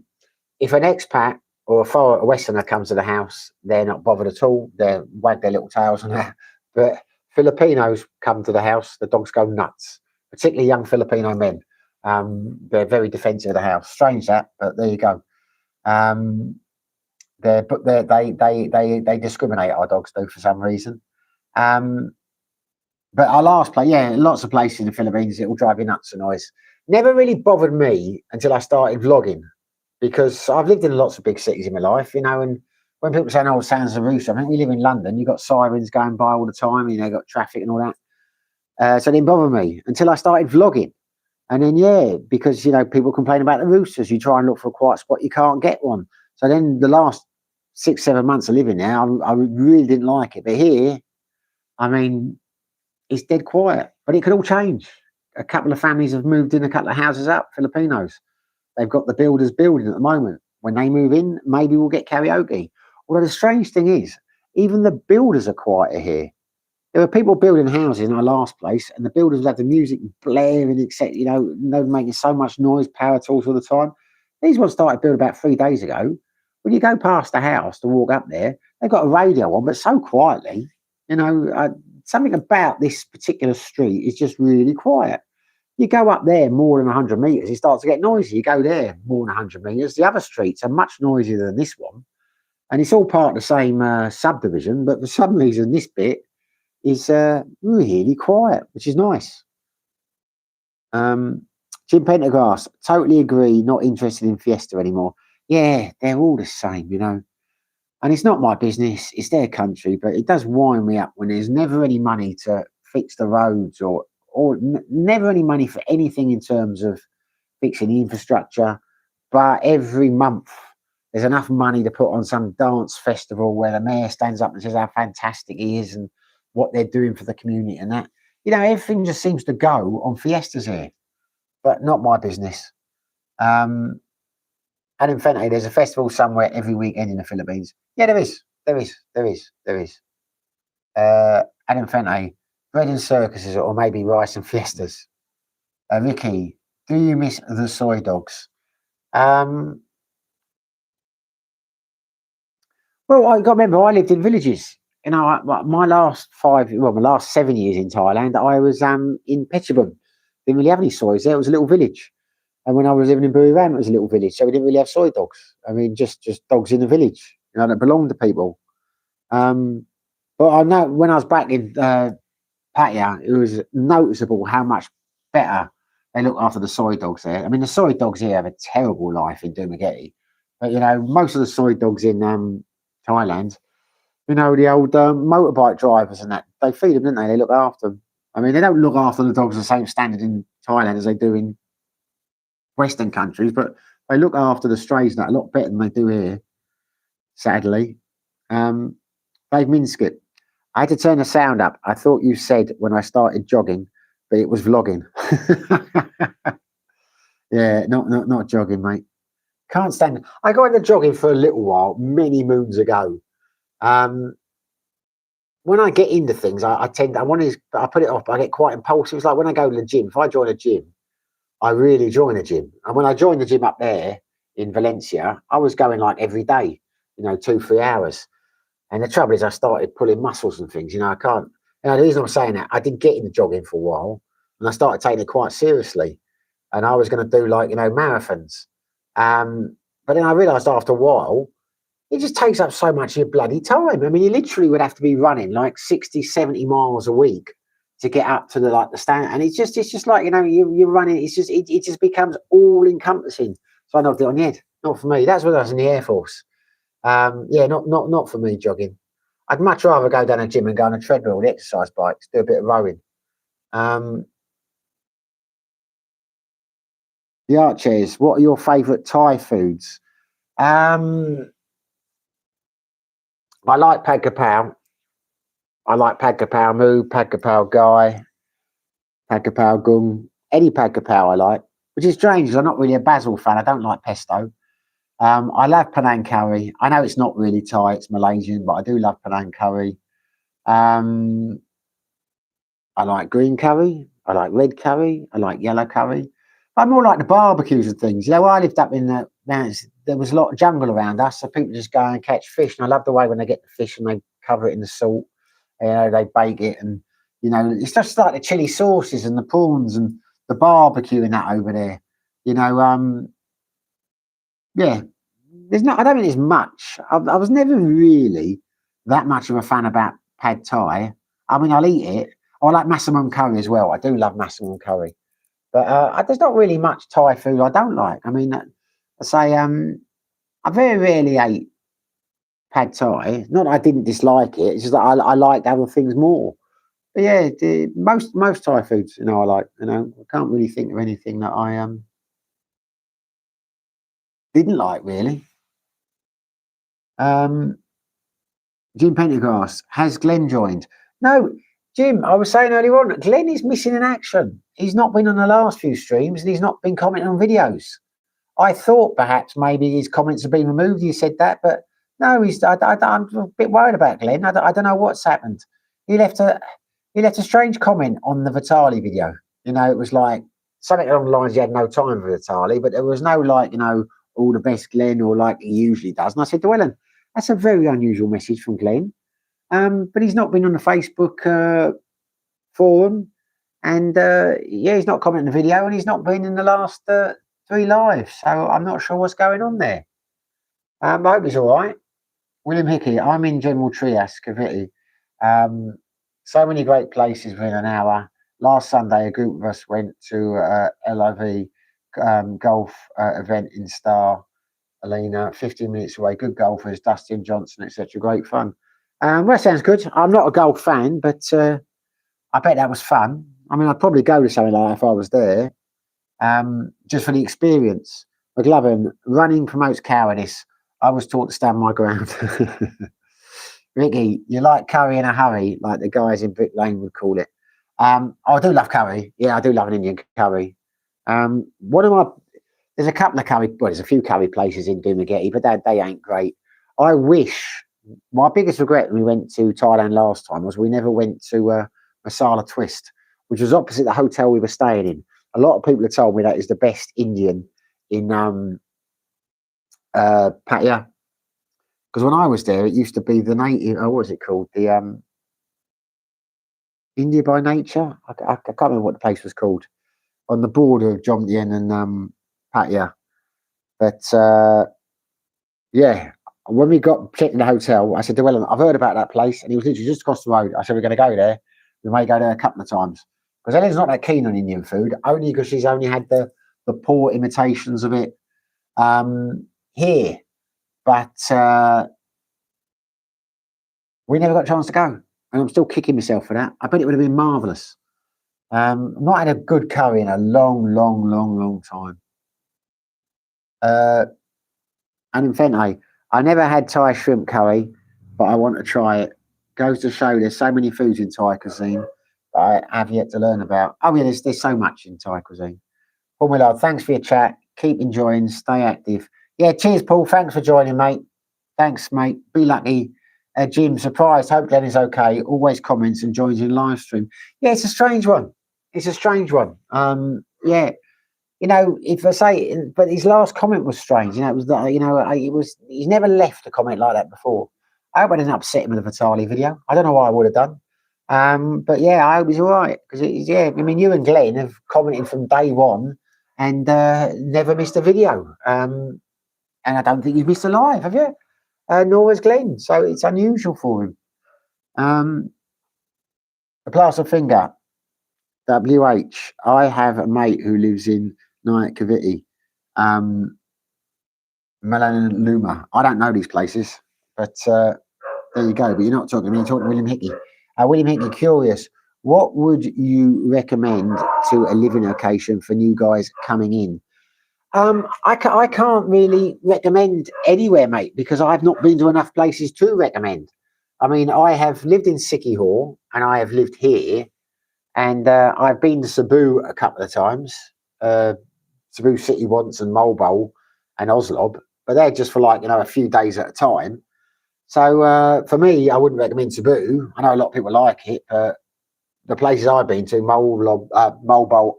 If an expat or a Westerner comes to the house, they're not bothered at all. They wag their little tails and that. But Filipinos come to the house, the dogs go nuts, particularly young Filipino men. They're very defensive of the house. Strange that, but there you go. They discriminate, our dogs do, for some reason. But our last place, yeah, lots of places in the Philippines, it will drive you nuts, the noise. Never really bothered me until I started vlogging, because I've lived in lots of big cities in my life, you know, and when people say, oh, sounds of rooster, I think we live in London, you've got sirens going by all the time, you know, got traffic and all that. So it didn't bother me until I started vlogging. And then, yeah, because, you know, people complain about the roosters, you try and look for a quiet spot, you can't get one. So then the last 6-7 months of living there, I really didn't like it. But here, I mean, it's dead quiet, but it could all change. A couple of families have moved in a couple of houses up, Filipinos. They've got the builders building at the moment. When they move in, maybe we'll get karaoke. Although the strange thing is, even the builders are quieter here. There were people building houses in our last place, and the builders would have the music blaring, except, you know, they're making so much noise, power tools all the time. These ones started built about 3 days ago. When you go past the house to walk up there, they've got a radio on, but so quietly, you know, something about this particular street is just really quiet. You go up there more than 100 metres, it starts to get noisy. You go there more than 100 metres, the other streets are much noisier than this one. And it's all part of the same subdivision, but for some reason this bit is really quiet, which is nice. Jim Pendergrass, totally agree, not interested in Fiesta anymore. Yeah, they're all the same, you know. And it's not my business, it's their country, but it does wind me up when there's never any money to fix the roads or never any money for anything in terms of fixing the infrastructure. But every month there's enough money to put on some dance festival where the mayor stands up and says how fantastic he is and what they're doing for the community and that. You know, everything just seems to go on fiestas here, but not my business. Adam Fente, there's a festival somewhere every weekend in the Philippines. Yeah, there is. Adam Fente, bread and circuses, or maybe rice and fiestas. Ricky, do you miss the soy dogs? Well, I got to remember, I lived in villages. You know, my last 7 years in Thailand, I was in Phetchabun. Didn't really have any soys there. It was a little village. And when I was living in Buriram, it was a little village, so we didn't really have soy dogs. I mean, just dogs in the village, you know, that belonged to people. But I know when I was back in Pattaya, it was noticeable how much better they look after the soy dogs there. I mean, the soy dogs here have a terrible life in Dumaguete, but you know, most of the soy dogs in Thailand, You know, the old motorbike drivers and that, they feed them, don't they? They look after them. I mean, they don't look after the dogs the same standard in Thailand as they do in Western countries, but they look after the strays and that a lot better than they do here, sadly. Dave Minskett, I had to turn the sound up. I thought you said when I started jogging, but it was vlogging. Yeah, not jogging, mate. Can't stand it. I got into jogging for a little while, many moons ago. When I get into things, I put it off, but I get quite impulsive. It's like when I go to the gym, if I join a gym, I really join a gym. And when I joined the gym up there in Valencia, I was going like every day, 2-3 hours. And the trouble is I started pulling muscles and things, I can't, the reason I'm saying that, I did get into jogging for a while and I started taking it quite seriously. And I was going to do like, marathons. But then I realised after a while, it just takes up so much of your bloody time. I mean, you literally would have to be running like 60, 70 miles a week to get up to the standard. And it's just like, you're running, it just becomes all encompassing. So I knocked it on the head. Not for me. That's when I was in the Air Force. Not for me, jogging. I'd much rather go down a gym and go on a treadmill, the exercise bikes, do a bit of rowing. The Archers, what are your favourite Thai foods? I like pad kapow. I like pad kapow moo, pad kapow gai, pad kapow gung. Any pad kapow I like, which is strange because I'm not really a basil fan. I don't like pesto. I love Penang curry. I know it's not really Thai, it's Malaysian, but I do love Penang curry. I like green curry. I like red curry. I like yellow curry. I more like the barbecues and things. I lived up in the mountains. There was a lot of jungle around us, so people just go and catch fish. And I love the way when they get the fish and they cover it in the salt. They bake it, and it's just like the chili sauces and the prawns and the barbecue and that over there. Yeah, I don't think there's much. I was never really that much of a fan about pad thai. I mean, I'll eat it. I like massaman curry as well. I do love massaman curry. But there's not really much Thai food I don't like. I mean, I say I very rarely ate pad Thai. Not that I didn't dislike it. It's just that I liked other things more. But yeah, most Thai foods, I like. I can't really think of anything that I didn't like really. Jim Pendergrass, has Glenn joined? No, Jim, I was saying earlier on, Glenn is missing in action. He's not been on the last few streams and he's not been commenting on videos. I thought perhaps maybe his comments have been removed. You said that, but no, I'm a bit worried about Glenn. I don't know what's happened. He left a strange comment on the Vitali video. It was like something along the lines he had no time for Vitali, but there was no all the best Glenn or like he usually does. And I said to Ellen, that's a very unusual message from Glenn. But he's not been on the Facebook forum, and he's not commenting on the video, and he's not been in the last 3 lives. So I'm not sure what's going on there. I hope he's all right. William Hickey, I'm in General Trias, Cavite. So many great places within an hour. Last Sunday, a group of us went to LIV golf event in Star Alina, 15 minutes away. Good golfers, Dustin Johnson, etc. Great fun. Well, that sounds good. I'm not a golf fan, but I bet that was fun. I mean, I'd probably go to something like that if I was there, just for the experience. McLovin, running promotes cowardice. I was taught to stand my ground. Ricky, you like curry in a hurry, like the guys in Brick Lane would call it. I do love curry. Yeah, I do love an Indian curry. There's a couple of there's a few curry places in Dumagetti, but they ain't great. I wish, my biggest regret when we went to Thailand last time was we never went to Masala Twist, which was opposite the hotel we were staying in. A lot of people have told me that is the best Indian in Pattaya. Because when I was there, it used to be the native, what was it called? The India by Nature? I can't remember what the place was called. On the border of Jomtien and Pattaya. But yeah, when we got checked in the hotel, I said to Ellen, I've heard about that place, and he was literally just across the road. I said, we're going to go there. We may go there a couple of times. Because Ellen's not that keen on Indian food, only because she's only had the poor imitations of it here. But We never got a chance to go, and I'm still kicking myself for that. I bet it would have been marvellous. I've not had a good curry in a long time. And in Fente, I never had Thai shrimp curry, but I want to try it. Goes to show there's so many foods in Thai cuisine that I have yet to learn about. Oh yeah, there's so much in Thai cuisine. Paul Millard, thanks for your chat. Keep enjoying, stay active. Yeah, cheers, Paul. Thanks for joining, mate. Thanks, mate. Be lucky. Jim, surprised. Hope Glenn is okay. Always comments and joins in live stream. Yeah, it's a strange one. It's a strange one. Yeah, you know, if I say, but his last comment was strange. You know, it was that, you know, he's never left a comment like that before. I hope I didn't upset him with the Vitali video. I don't know what I would have done. But yeah, I hope he's all right because yeah, I mean, you and Glenn have commented from day one and never missed a video. And I don't think you've missed a live, have you? Nor has Glenn. So it's unusual for him. The plaster finger. WH. I have a mate who lives in Nyack Cavity. Melanoma. I don't know these places, but there you go. But you're not talking to me, you're talking to William Hickey. William Hickey, curious, what would you recommend to a living location for new guys coming in? I can't really recommend anywhere, mate, because I've not been to enough places to recommend. I mean, I have lived in Sicky Hall and I have lived here, and I've been to Cebu a couple of times, Cebu City once, and Mulbowl and Oslob, but they're just for like, you know, a few days at a time. So for me, I wouldn't recommend Cebu. I know a lot of people like it, but the places I've been to, Mulbowl,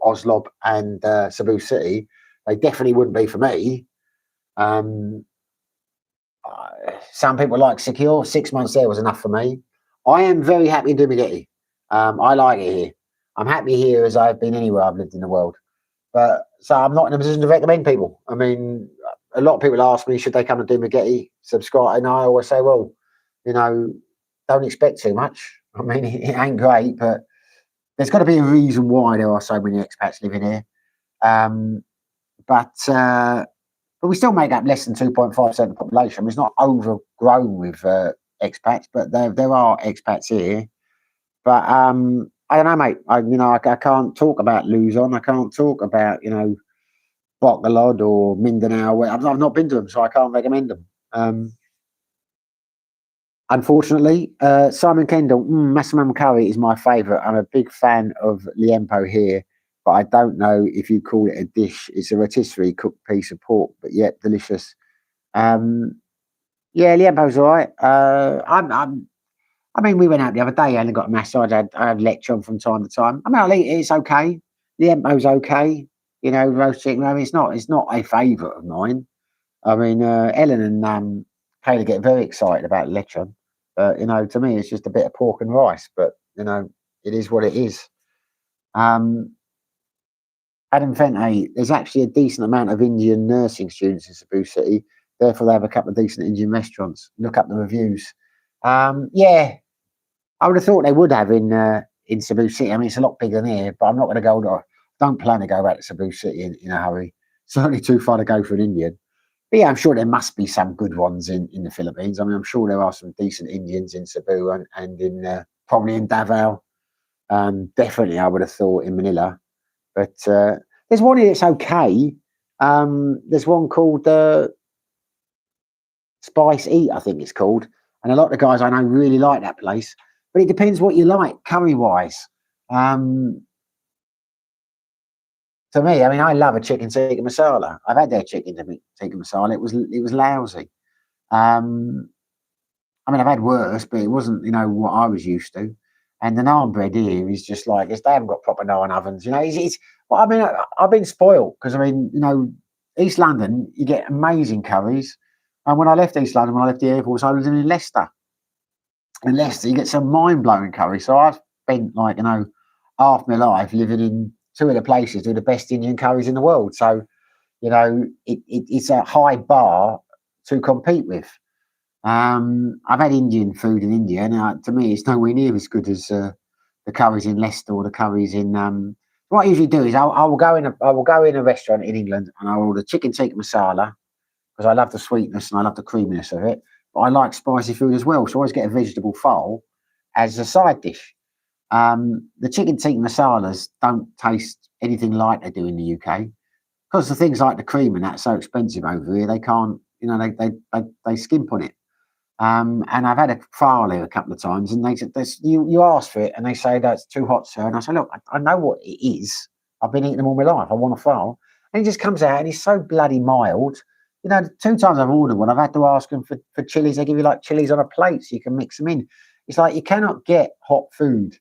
Oslob, and Cebu City, they definitely wouldn't be for me. Some people like Secure. 6 months there was enough for me. I am very happy in Dumaguete. I like it here. I'm happy here as I've been anywhere I've lived in the world. But so I'm not in a position to recommend people. I mean, a lot of people ask me, should they come to Dumaguete, subscribe? And I always say, well, you know, don't expect too much. I mean, it ain't great, but there's got to be a reason why there are so many expats living here. But we still make up less than 2.5% of the population. It's not overgrown with expats, but there are expats here. But I don't know, mate. I can't talk about Luzon. I can't talk about, you know, Bacolod or Mindanao. I've not been to them, so I can't recommend them. Unfortunately, Simon Kendall, Massamam curry is my favourite. I'm a big fan of liempo here, but I don't know if you call it a dish. It's a rotisserie cooked piece of pork, but yet delicious. Yeah, liempo's all right. I mean, we went out the other day and got a massage. I had lechon from time to time. I mean, I'll eat it. It's okay. Liempo's okay. You know, roast chicken. I mean, it's not a favourite of mine. I mean, Ellen and Kayla get very excited about lechon. You know, to me, it's just a bit of pork and rice. But you know, it is what it is. Adam Fente, there's actually a decent amount of Indian nursing students in Cebu City. Therefore, they have a couple of decent Indian restaurants. Look up the reviews. Yeah, I would have thought they would have in Cebu City. I mean, it's a lot bigger than here, but I'm not going to go. Don't plan to go back to Cebu City in a hurry. Certainly too far to go for an Indian. But yeah, I'm sure there must be some good ones in the Philippines. I mean, I'm sure there are some decent Indians in Cebu and in probably in Davao. Definitely, I would have thought in Manila. But there's one here that's okay. There's one called Spice Eat, I think it's called. And a lot of the guys I know really like that place. But it depends what you like, curry-wise. To me, I mean, I love a chicken tikka masala. I've had their chicken tikka masala. It was lousy. I mean, I've had worse, but it wasn't, you know, what I was used to. And the naan bread here is just like, they haven't got proper naan ovens. You know, well, I mean, I've been spoiled because, I mean, you know, East London, you get amazing curries. And when I left East London, when I left the airport, I was in Leicester. In Leicester, you get some mind-blowing curry. So I've spent, like, you know, half my life living in two of the places with the best Indian curries in the world. So, you know, it's a high bar to compete with. I've had Indian food in India, and to me, it's nowhere near as good as the curries in Leicester or the curries in. What I usually do is I will go in a restaurant in England and I will order chicken tikka masala because I love the sweetness and I love the creaminess of it. But I like spicy food as well, so I always get a vegetable fowl as a side dish. The chicken tikka masalas don't taste anything like they do in the UK because the things like the cream and that's so expensive over here. They can't, they skimp on it. And I've had a fowl here a couple of times, and you ask for it, and they say that's too hot, sir. And I say, look, I know what it is. I've been eating them all my life. I want a fowl, and he just comes out, and he's so bloody mild. The 2 times I've ordered one, I've had to ask them for chilies. They give you like chilies on a plate, so you can mix them in. It's like you cannot get hot food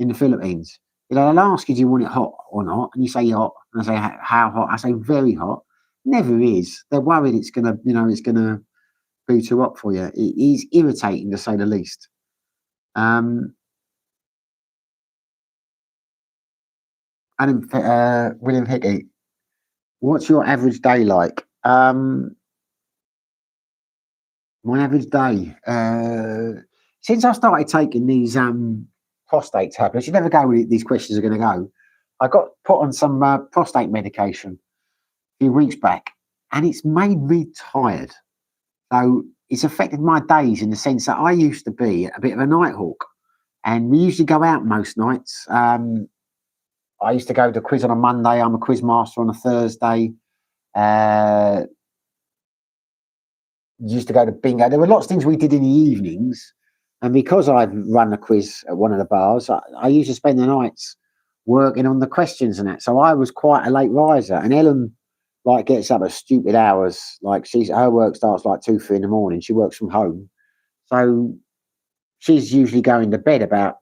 in the Philippines. They'll ask you, do you want it hot or not? And you say hot, and I say how hot? I say very hot. Never is. They're worried it's gonna be too hot for you. It is irritating to say the least. And William Hickey, what's your average day like? My average day, since I started taking these prostate tablets, you never go where these questions are going to go. I got put on some prostate medication a few weeks back, and it's made me tired. So it's affected my days in the sense that I used to be a bit of a night hawk, and we usually go out most nights. I used to go to quiz on a Monday. I'm a quiz master on a Thursday. Used to go to bingo. There were lots of things we did in the evenings, and because I'd run a quiz at one of the bars, I used to spend the nights working on the questions and that. So I was quite a late riser, and Ellen gets up at stupid hours. Like her work starts like 2, 3 in the morning. She works from home, so she's usually going to bed about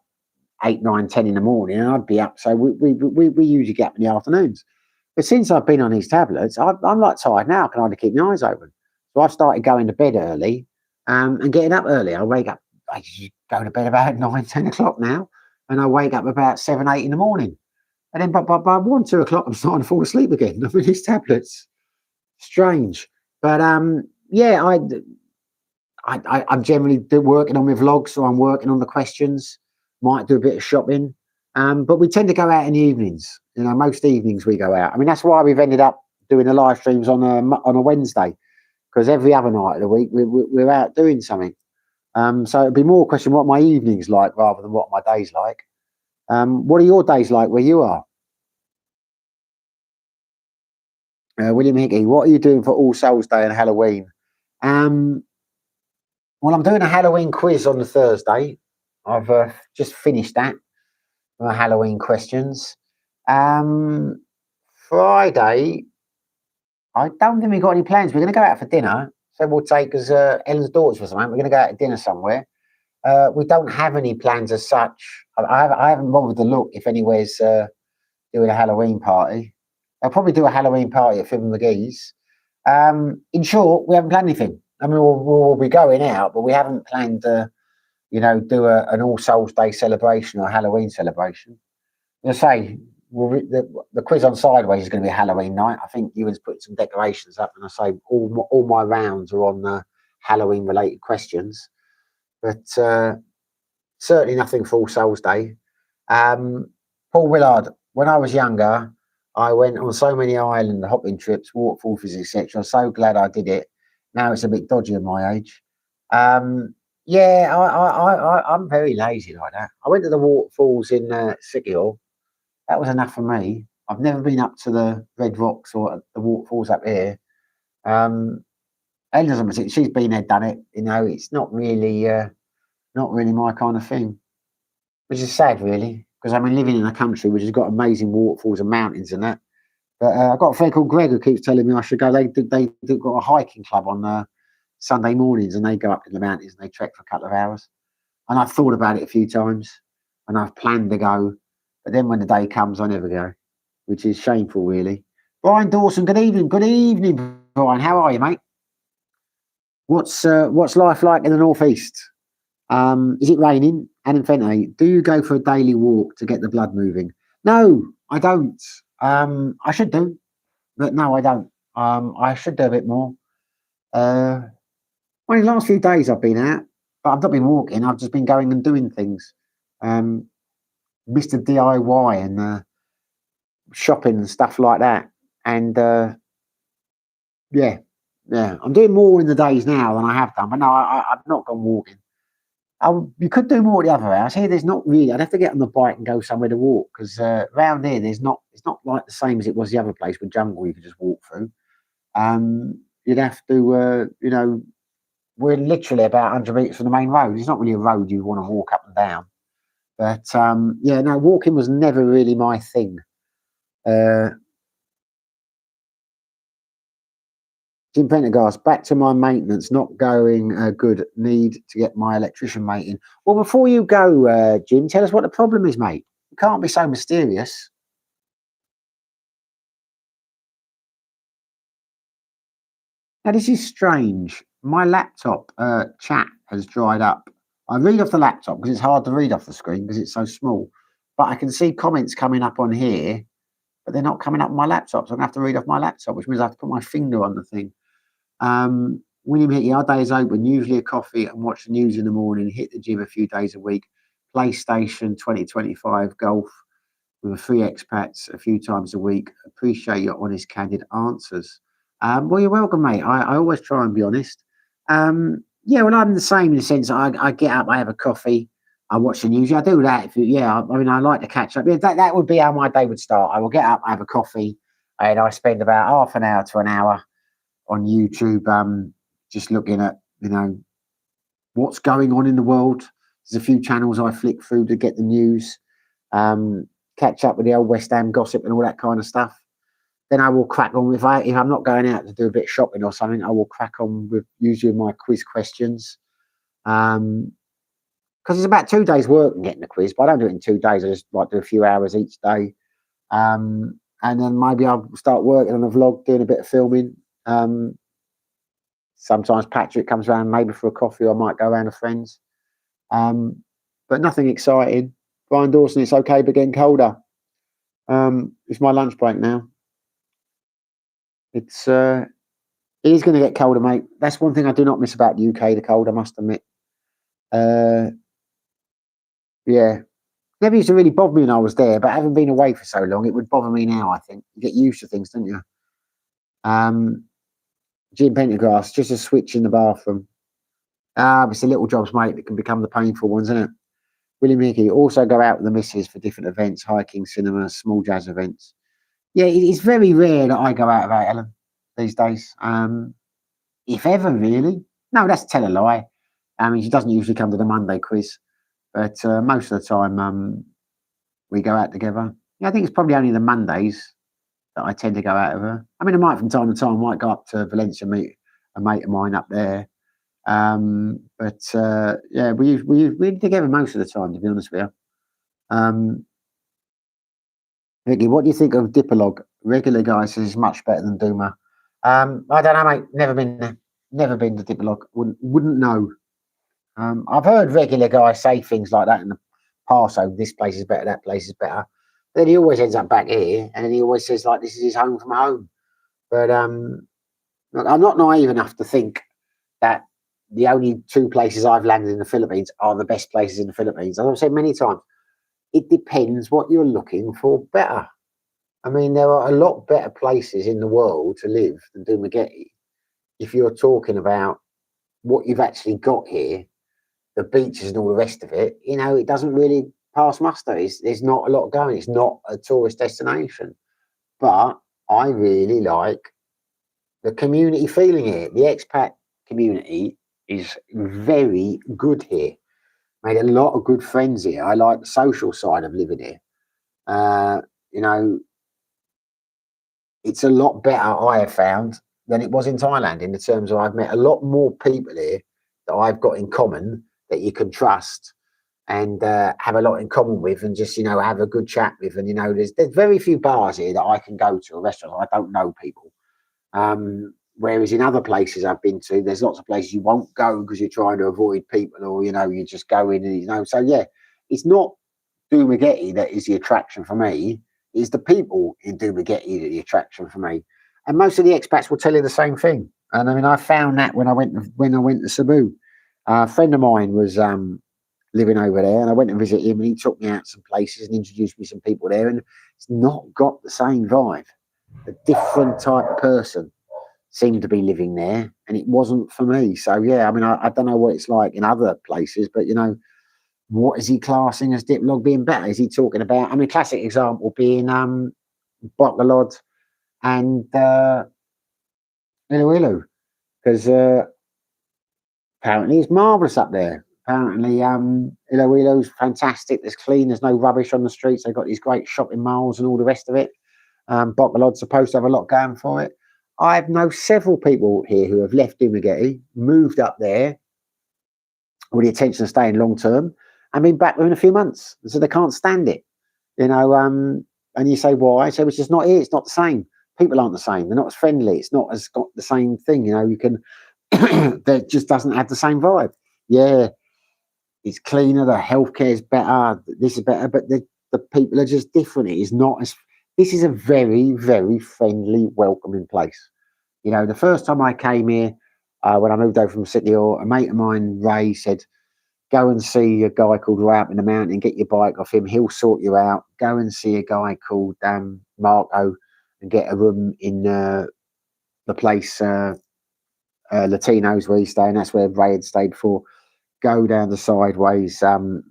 8, 9, 10 in the morning, and I'd be up. So we usually get up in the afternoons. But since I've been on these tablets, I'm like tired now. I can hardly keep my eyes open. So I've started going to bed early and getting up early. I wake up, I go to bed about 9, 10 o'clock now, and I wake up about 7, 8 in the morning. And then by 1, 2 o'clock, I'm starting to fall asleep again. I'm with these tablets. Strange. But yeah, I'm generally working on my vlogs, so I'm working on the questions. Might do a bit of shopping, but we tend to go out in the evenings. Most evenings we go out. I mean, that's why we've ended up doing the live streams on a Wednesday, because every other night of the week we're out doing something. So it'd be more a question what my evenings like rather than what my days like. What are your days like where you are? William Hickey, what are you doing for All Souls Day and Halloween? Well, I'm doing a Halloween quiz on the Thursday. I've just finished that. My Halloween questions. Friday, I don't think we've got any plans. We're going to go out for dinner. So we'll take us Ellen's daughters for something. We're going to go out to dinner somewhere. We don't have any plans as such. I haven't bothered to look if anywhere's doing a Halloween party. I'll probably do a Halloween party at Fib and McGee's. In short, we haven't planned anything. I mean, we'll be going out, but we haven't planned to, do an All Souls Day celebration or a Halloween celebration. As I say, the quiz on Sideways is going to be a Halloween night. I think Ewan's put some decorations up, and I say all my rounds are on the Halloween related questions, but certainly nothing for All Souls Day. Paul Willard, when I was younger, I went on so many island hopping trips, waterfall visits, etc. I'm so glad I did it. Now it's a bit dodgy at my age. Yeah, I'm very lazy like that. I went to the waterfalls in City Hall. That was enough for me. I've never been up to the Red Rocks or the waterfalls up here. Elizabeth, she's been there, done it. It's not really my kind of thing, which is sad, really, because I've been living in a country which has got amazing waterfalls and mountains and that. But I've got a friend called Greg who keeps telling me I should go. They've got a hiking club on Sunday mornings, and they go up in the mountains and they trek for a couple of hours. And I've thought about it a few times, and I've planned to go, but then when the day comes, I never go, which is shameful, really. Brian Dawson, good evening. Good evening, Brian. How are you, mate? What's life like in the northeast? Is it raining? And Infante, do you go for a daily walk to get the blood moving? No, I don't. I should do, but no, I don't. I should do a bit more. Well, in the last few days I've been out, but I've not been walking. I've just been going and doing things. Mr. DIY and shopping and stuff like that. And yeah, Yeah, I'm doing more in the days now than I have done, but no, I've not gone walking. You could do more at the other house. Here, there's not really. I'd have to get on the bike and go somewhere to walk because around here, there's not. It's not like the same as it was the other place with jungle you could just walk through. You'd have to, we're literally about 100 metres from the main road. It's not really a road you want to walk up and down. But yeah, no, walking was never really my thing. Jim Pendergast, back to my maintenance, not going good. Need to get my electrician mate in. Well, before you go, Jim, tell us what the problem is, mate. You can't be so mysterious. Now, this is strange. My laptop chat has dried up. I read off the laptop because it's hard to read off the screen because it's so small. But I can see comments coming up on here, but they're not coming up on my laptop. So I'm going to have to read off my laptop, which means I have to put my finger on the thing. William Hickey, our day is open, usually a coffee and watch the news in the morning, hit the gym a few days a week, PlayStation 2025 golf with a free expats a few times a week. Appreciate your honest, candid answers. Well, you're welcome, mate. I always try and be honest. Yeah, well, I'm the same in the sense I get up, I have a coffee, I watch the news. I do that. I mean, I like to catch up. Yeah, that would be how my day would start. I will get up, I have a coffee, and I spend about half an hour to an hour on YouTube, just looking at, what's going on in the world. There's a few channels I flick through to get the news, catch up with the old West Ham gossip and all that kind of stuff. Then I will crack on if I'm not going out to do a bit of shopping or something, I will crack on with usually my quiz questions. Because it's about 2 days work getting the quiz, but I don't do it in 2 days. I just like do a few hours each day. And then maybe I'll start working on a vlog, doing a bit of filming. Sometimes Patrick comes around maybe for a coffee, or I might go around with friends. But nothing exciting. Brian Dawson, it's okay, but getting colder. It's my lunch break now. It is going to get colder, mate. That's one thing I do not miss about the UK, the cold, I must admit. Yeah. Never used to really bother me when I was there, but having been away for so long, it would bother me now, I think. You get used to things, don't you? Jim Pendergrass, just a switch in the bathroom. It's the little jobs, mate, that can become the painful ones, isn't it? William Hickey, also go out with the missus for different events, hiking, cinema, small jazz events. Yeah, it's very rare that I go out without Ellen these days. If ever, really. No, that's tell a lie. I mean, she doesn't usually come to the Monday quiz, but most of the time we go out together. Yeah, I think it's probably only the Mondays that I tend to go out with her. I mean, I might from time to time, might go up to Valencia, meet a mate of mine up there. Yeah, we're together most of the time, to be honest with you. Vicky, what do you think of Dipolog? Regular guy says it's much better than Duma. I don't know, mate. Never been there. Never been to Dipolog. Wouldn't know. I've heard regular guys say things like that in the past. So this place is better, that place is better. But then he always ends up back here, and then he always says like this is his home from home. But look, I'm not naive enough to think that the only 2 places I've landed in the Philippines are the best places in the Philippines. As I've said many times, it depends what you're looking for better. I mean, there are a lot better places in the world to live than Dumaguete. If you're talking about what you've actually got here, the beaches and all the rest of it, it doesn't really pass muster. There's not a lot going. It's not a tourist destination. But I really like the community feeling here. The expat community is very good here. Made a lot of good friends here. I like the social side of living here. It's a lot better, I have found, than it was in Thailand in the terms of I've met a lot more people here that I've got in common that you can trust and have a lot in common with and just, have a good chat with. And, there's very few bars here that I can go to, or restaurants. I don't know people. Whereas in other places I've been to, there's lots of places you won't go because you're trying to avoid people, or, you just go in and, so yeah, it's not Dumaguete that is the attraction for me. It's the people in Dumaguete that are the attraction for me. And most of the expats will tell you the same thing. And I mean, I found that when I went to Cebu. A friend of mine was living over there, and I went to visit him, and he took me out some places and introduced me some people there, and it's not got the same vibe. A different type of person. seemed to be living there, and it wasn't for me. So yeah, I mean, I don't know what it's like in other places, but you know, what is he classing as Diplock being better? Is he talking about? I mean, classic example being Bocalod and Iloilo, because apparently it's marvellous up there. Apparently, Iloilo's fantastic. There's clean. There's no rubbish on the streets. They've got these great shopping malls and all the rest of it. Bocalod's supposed to have a lot going for it. I know several people here who have left Dumagetti, moved up there with the intention of staying long term, and been back within a few months. So they can't stand it, you know. And you say why? So it's just not here. It's not the same. People aren't the same. They're not as friendly. It's not as got the same thing. You know, you can. That just doesn't have the same vibe. Yeah, it's cleaner. The healthcare is better. This is better, but the people are just different. It is not as. This is a very, very friendly, welcoming place. You know, the first time I came here, when I moved over from Sydney, a mate of mine, Ray, said, go and see a guy called Ray up in the mountain, get your bike off him, he'll sort you out. Go and see a guy called Marco and get a room in the place, Latinos where he's staying. That's where Ray had stayed before. Go down the sideways,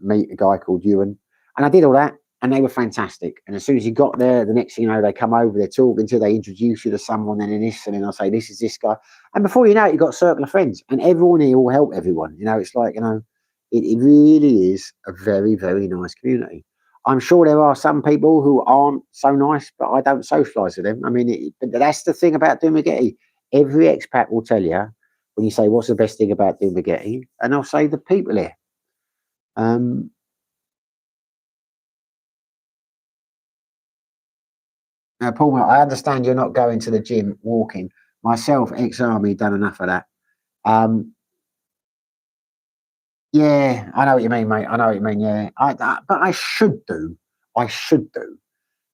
meet a guy called Ewan. And I did all that, and they were fantastic. And as soon as you got there, the next thing you know, they come over, they're talking to you, they introduce you to someone, and then this, and then I'll say, this is this guy. And before you know it, you've got a circle of friends, and everyone here will help everyone. You know, it's like, you know, it really is a very, very nice community. I'm sure there are some people who aren't so nice, but I don't socialise with them. I mean, but that's the thing about Dumagetti. Every expat will tell you, when you say, what's the best thing about Dumagetti? And I'll say the people here. Now, Paul, I understand you're not going to the gym, walking. Myself, ex-army, done enough of that. Yeah, I know what you mean, mate. I know what you mean. Yeah, but I should do. I should do,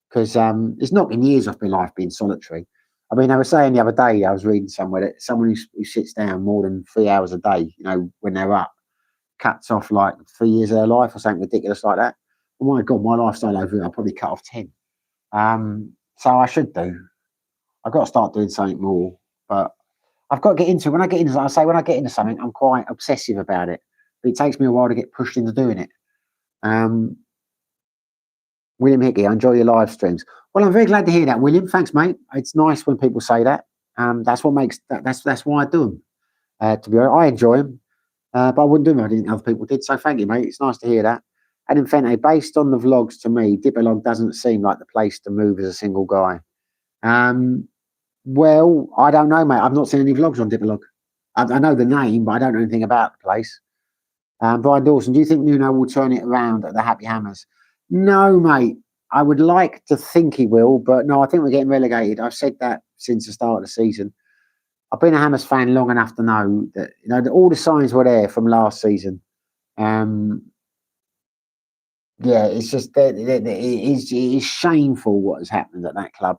because it's not been years off my life being solitary. I mean, I was saying the other day, I was reading somewhere that someone who sits down more than 3 hours a day, you know, when they're up, cuts off like 3 years of their life or something ridiculous like that. Oh my God, my lifestyle over here, I'll probably cut off 10. So I should do. I've got to start doing something more, but I've got to get into. When I get into, I say when I get into something, I'm quite obsessive about it. But it takes me a while to get pushed into doing it. William Hickey, I enjoy your live streams. Well, I'm very glad to hear that, William. Thanks, mate. It's nice when people say that. That's what makes that's why I do them. To be honest, I enjoy them, but I wouldn't do them if I didn't think other people did. So thank you, mate. It's nice to hear that. And in fact, based on the vlogs, to me, Dipolog doesn't seem like the place to move as a single guy. Well, I don't know, mate. I've not seen any vlogs on Dipolog. I know the name, but I don't know anything about the place. Brian Dawson, do you think Nuno will turn it around at the Happy Hammers? No, mate. I would like to think he will, but no, I think we're getting relegated. I've said that since the start of the season. I've been a Hammers fan long enough to know that, you know, that all the signs were there from last season. Yeah, it's just that it's shameful what has happened at that club.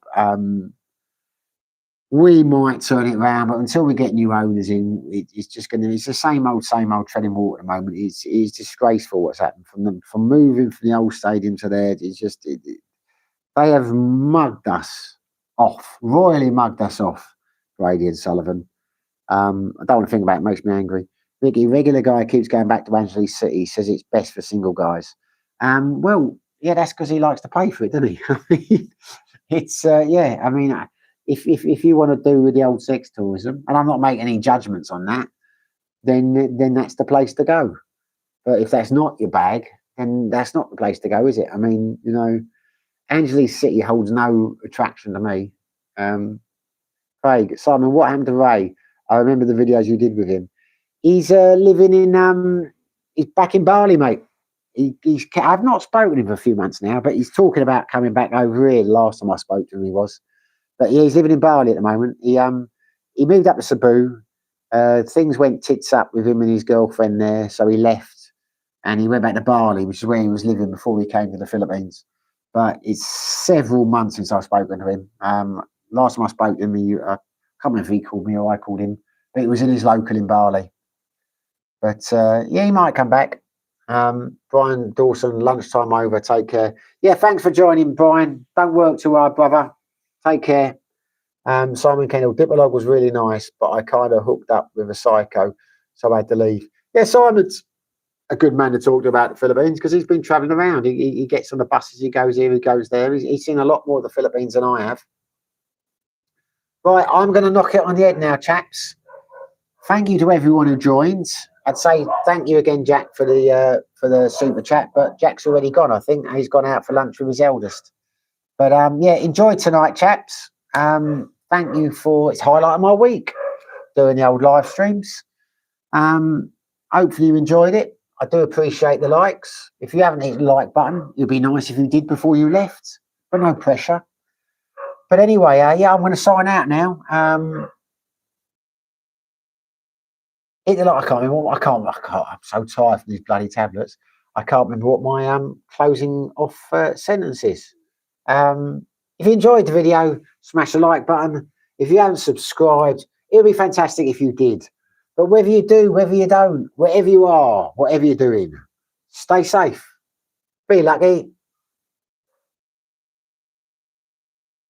We might turn it around, but until we get new owners in, it's just going to. It's the same old treading water at the moment. It's disgraceful what's happened from moving from the old stadium to there. It's just they have mugged us off, royally mugged us off, Brady and Sullivan. I don't want to think about it. It makes me angry. Ricky, regular guy keeps going back to Angeles City. Says it's best for single guys. Well, yeah, that's because he likes to pay for it, doesn't he? It's yeah. I mean, if you want to do with the old sex tourism, and I'm not making any judgments on that, then that's the place to go. But if that's not your bag, then that's not the place to go, is it? I mean, you know, Angeles City holds no attraction to me. Craig, Simon, what happened to Ray? I remember the videos you did with him. He's living in he's back in Bali, mate. I've not spoken to him for a few months now, but he's talking about coming back over here. The last time I spoke to him, he was. But yeah, he's living in Bali at the moment. He moved up to Cebu. Things went tits up with him and his girlfriend there, so he left and he went back to Bali, which is where he was living before he came to the Philippines. But it's several months since I've spoken to him. Last time I spoke to him, I can't remember if he called me or I called him, but it was in his local in Bali. But yeah, he might come back. Brian Dawson, lunchtime over. Take care. Yeah, thanks for joining, Brian. Don't work too hard, brother. Take care. Simon Kendall, Dipolog was really nice, but I kind of hooked up with a psycho, so I had to leave. Yeah, Simon's a good man to talk to about the Philippines because he's been traveling around. He gets on the buses, he goes here, he goes there. He's seen a lot more of the Philippines than I have. Right, I'm going to knock it on the head now, chaps. Thank you to everyone who joins. I'd say thank you again, Jack, for the super chat, but Jack's already gone. I think he's gone out for lunch with his eldest. But yeah, enjoy tonight, chaps. Thank you for it's highlighting my week doing the old live streams. Hopefully you enjoyed it. I do appreciate the likes. If you haven't hit the like button, it'd be nice if you did before you left, but no pressure. But anyway, yeah, I'm going to sign out now. Hit the like. I can't remember. I can't. I'm so tired from these bloody tablets. I can't remember what my closing off sentence is. If you enjoyed the video, smash the like button. If you haven't subscribed, it would be fantastic if you did. But whether you do, whether you don't, wherever you are, whatever you're doing, stay safe. Be lucky.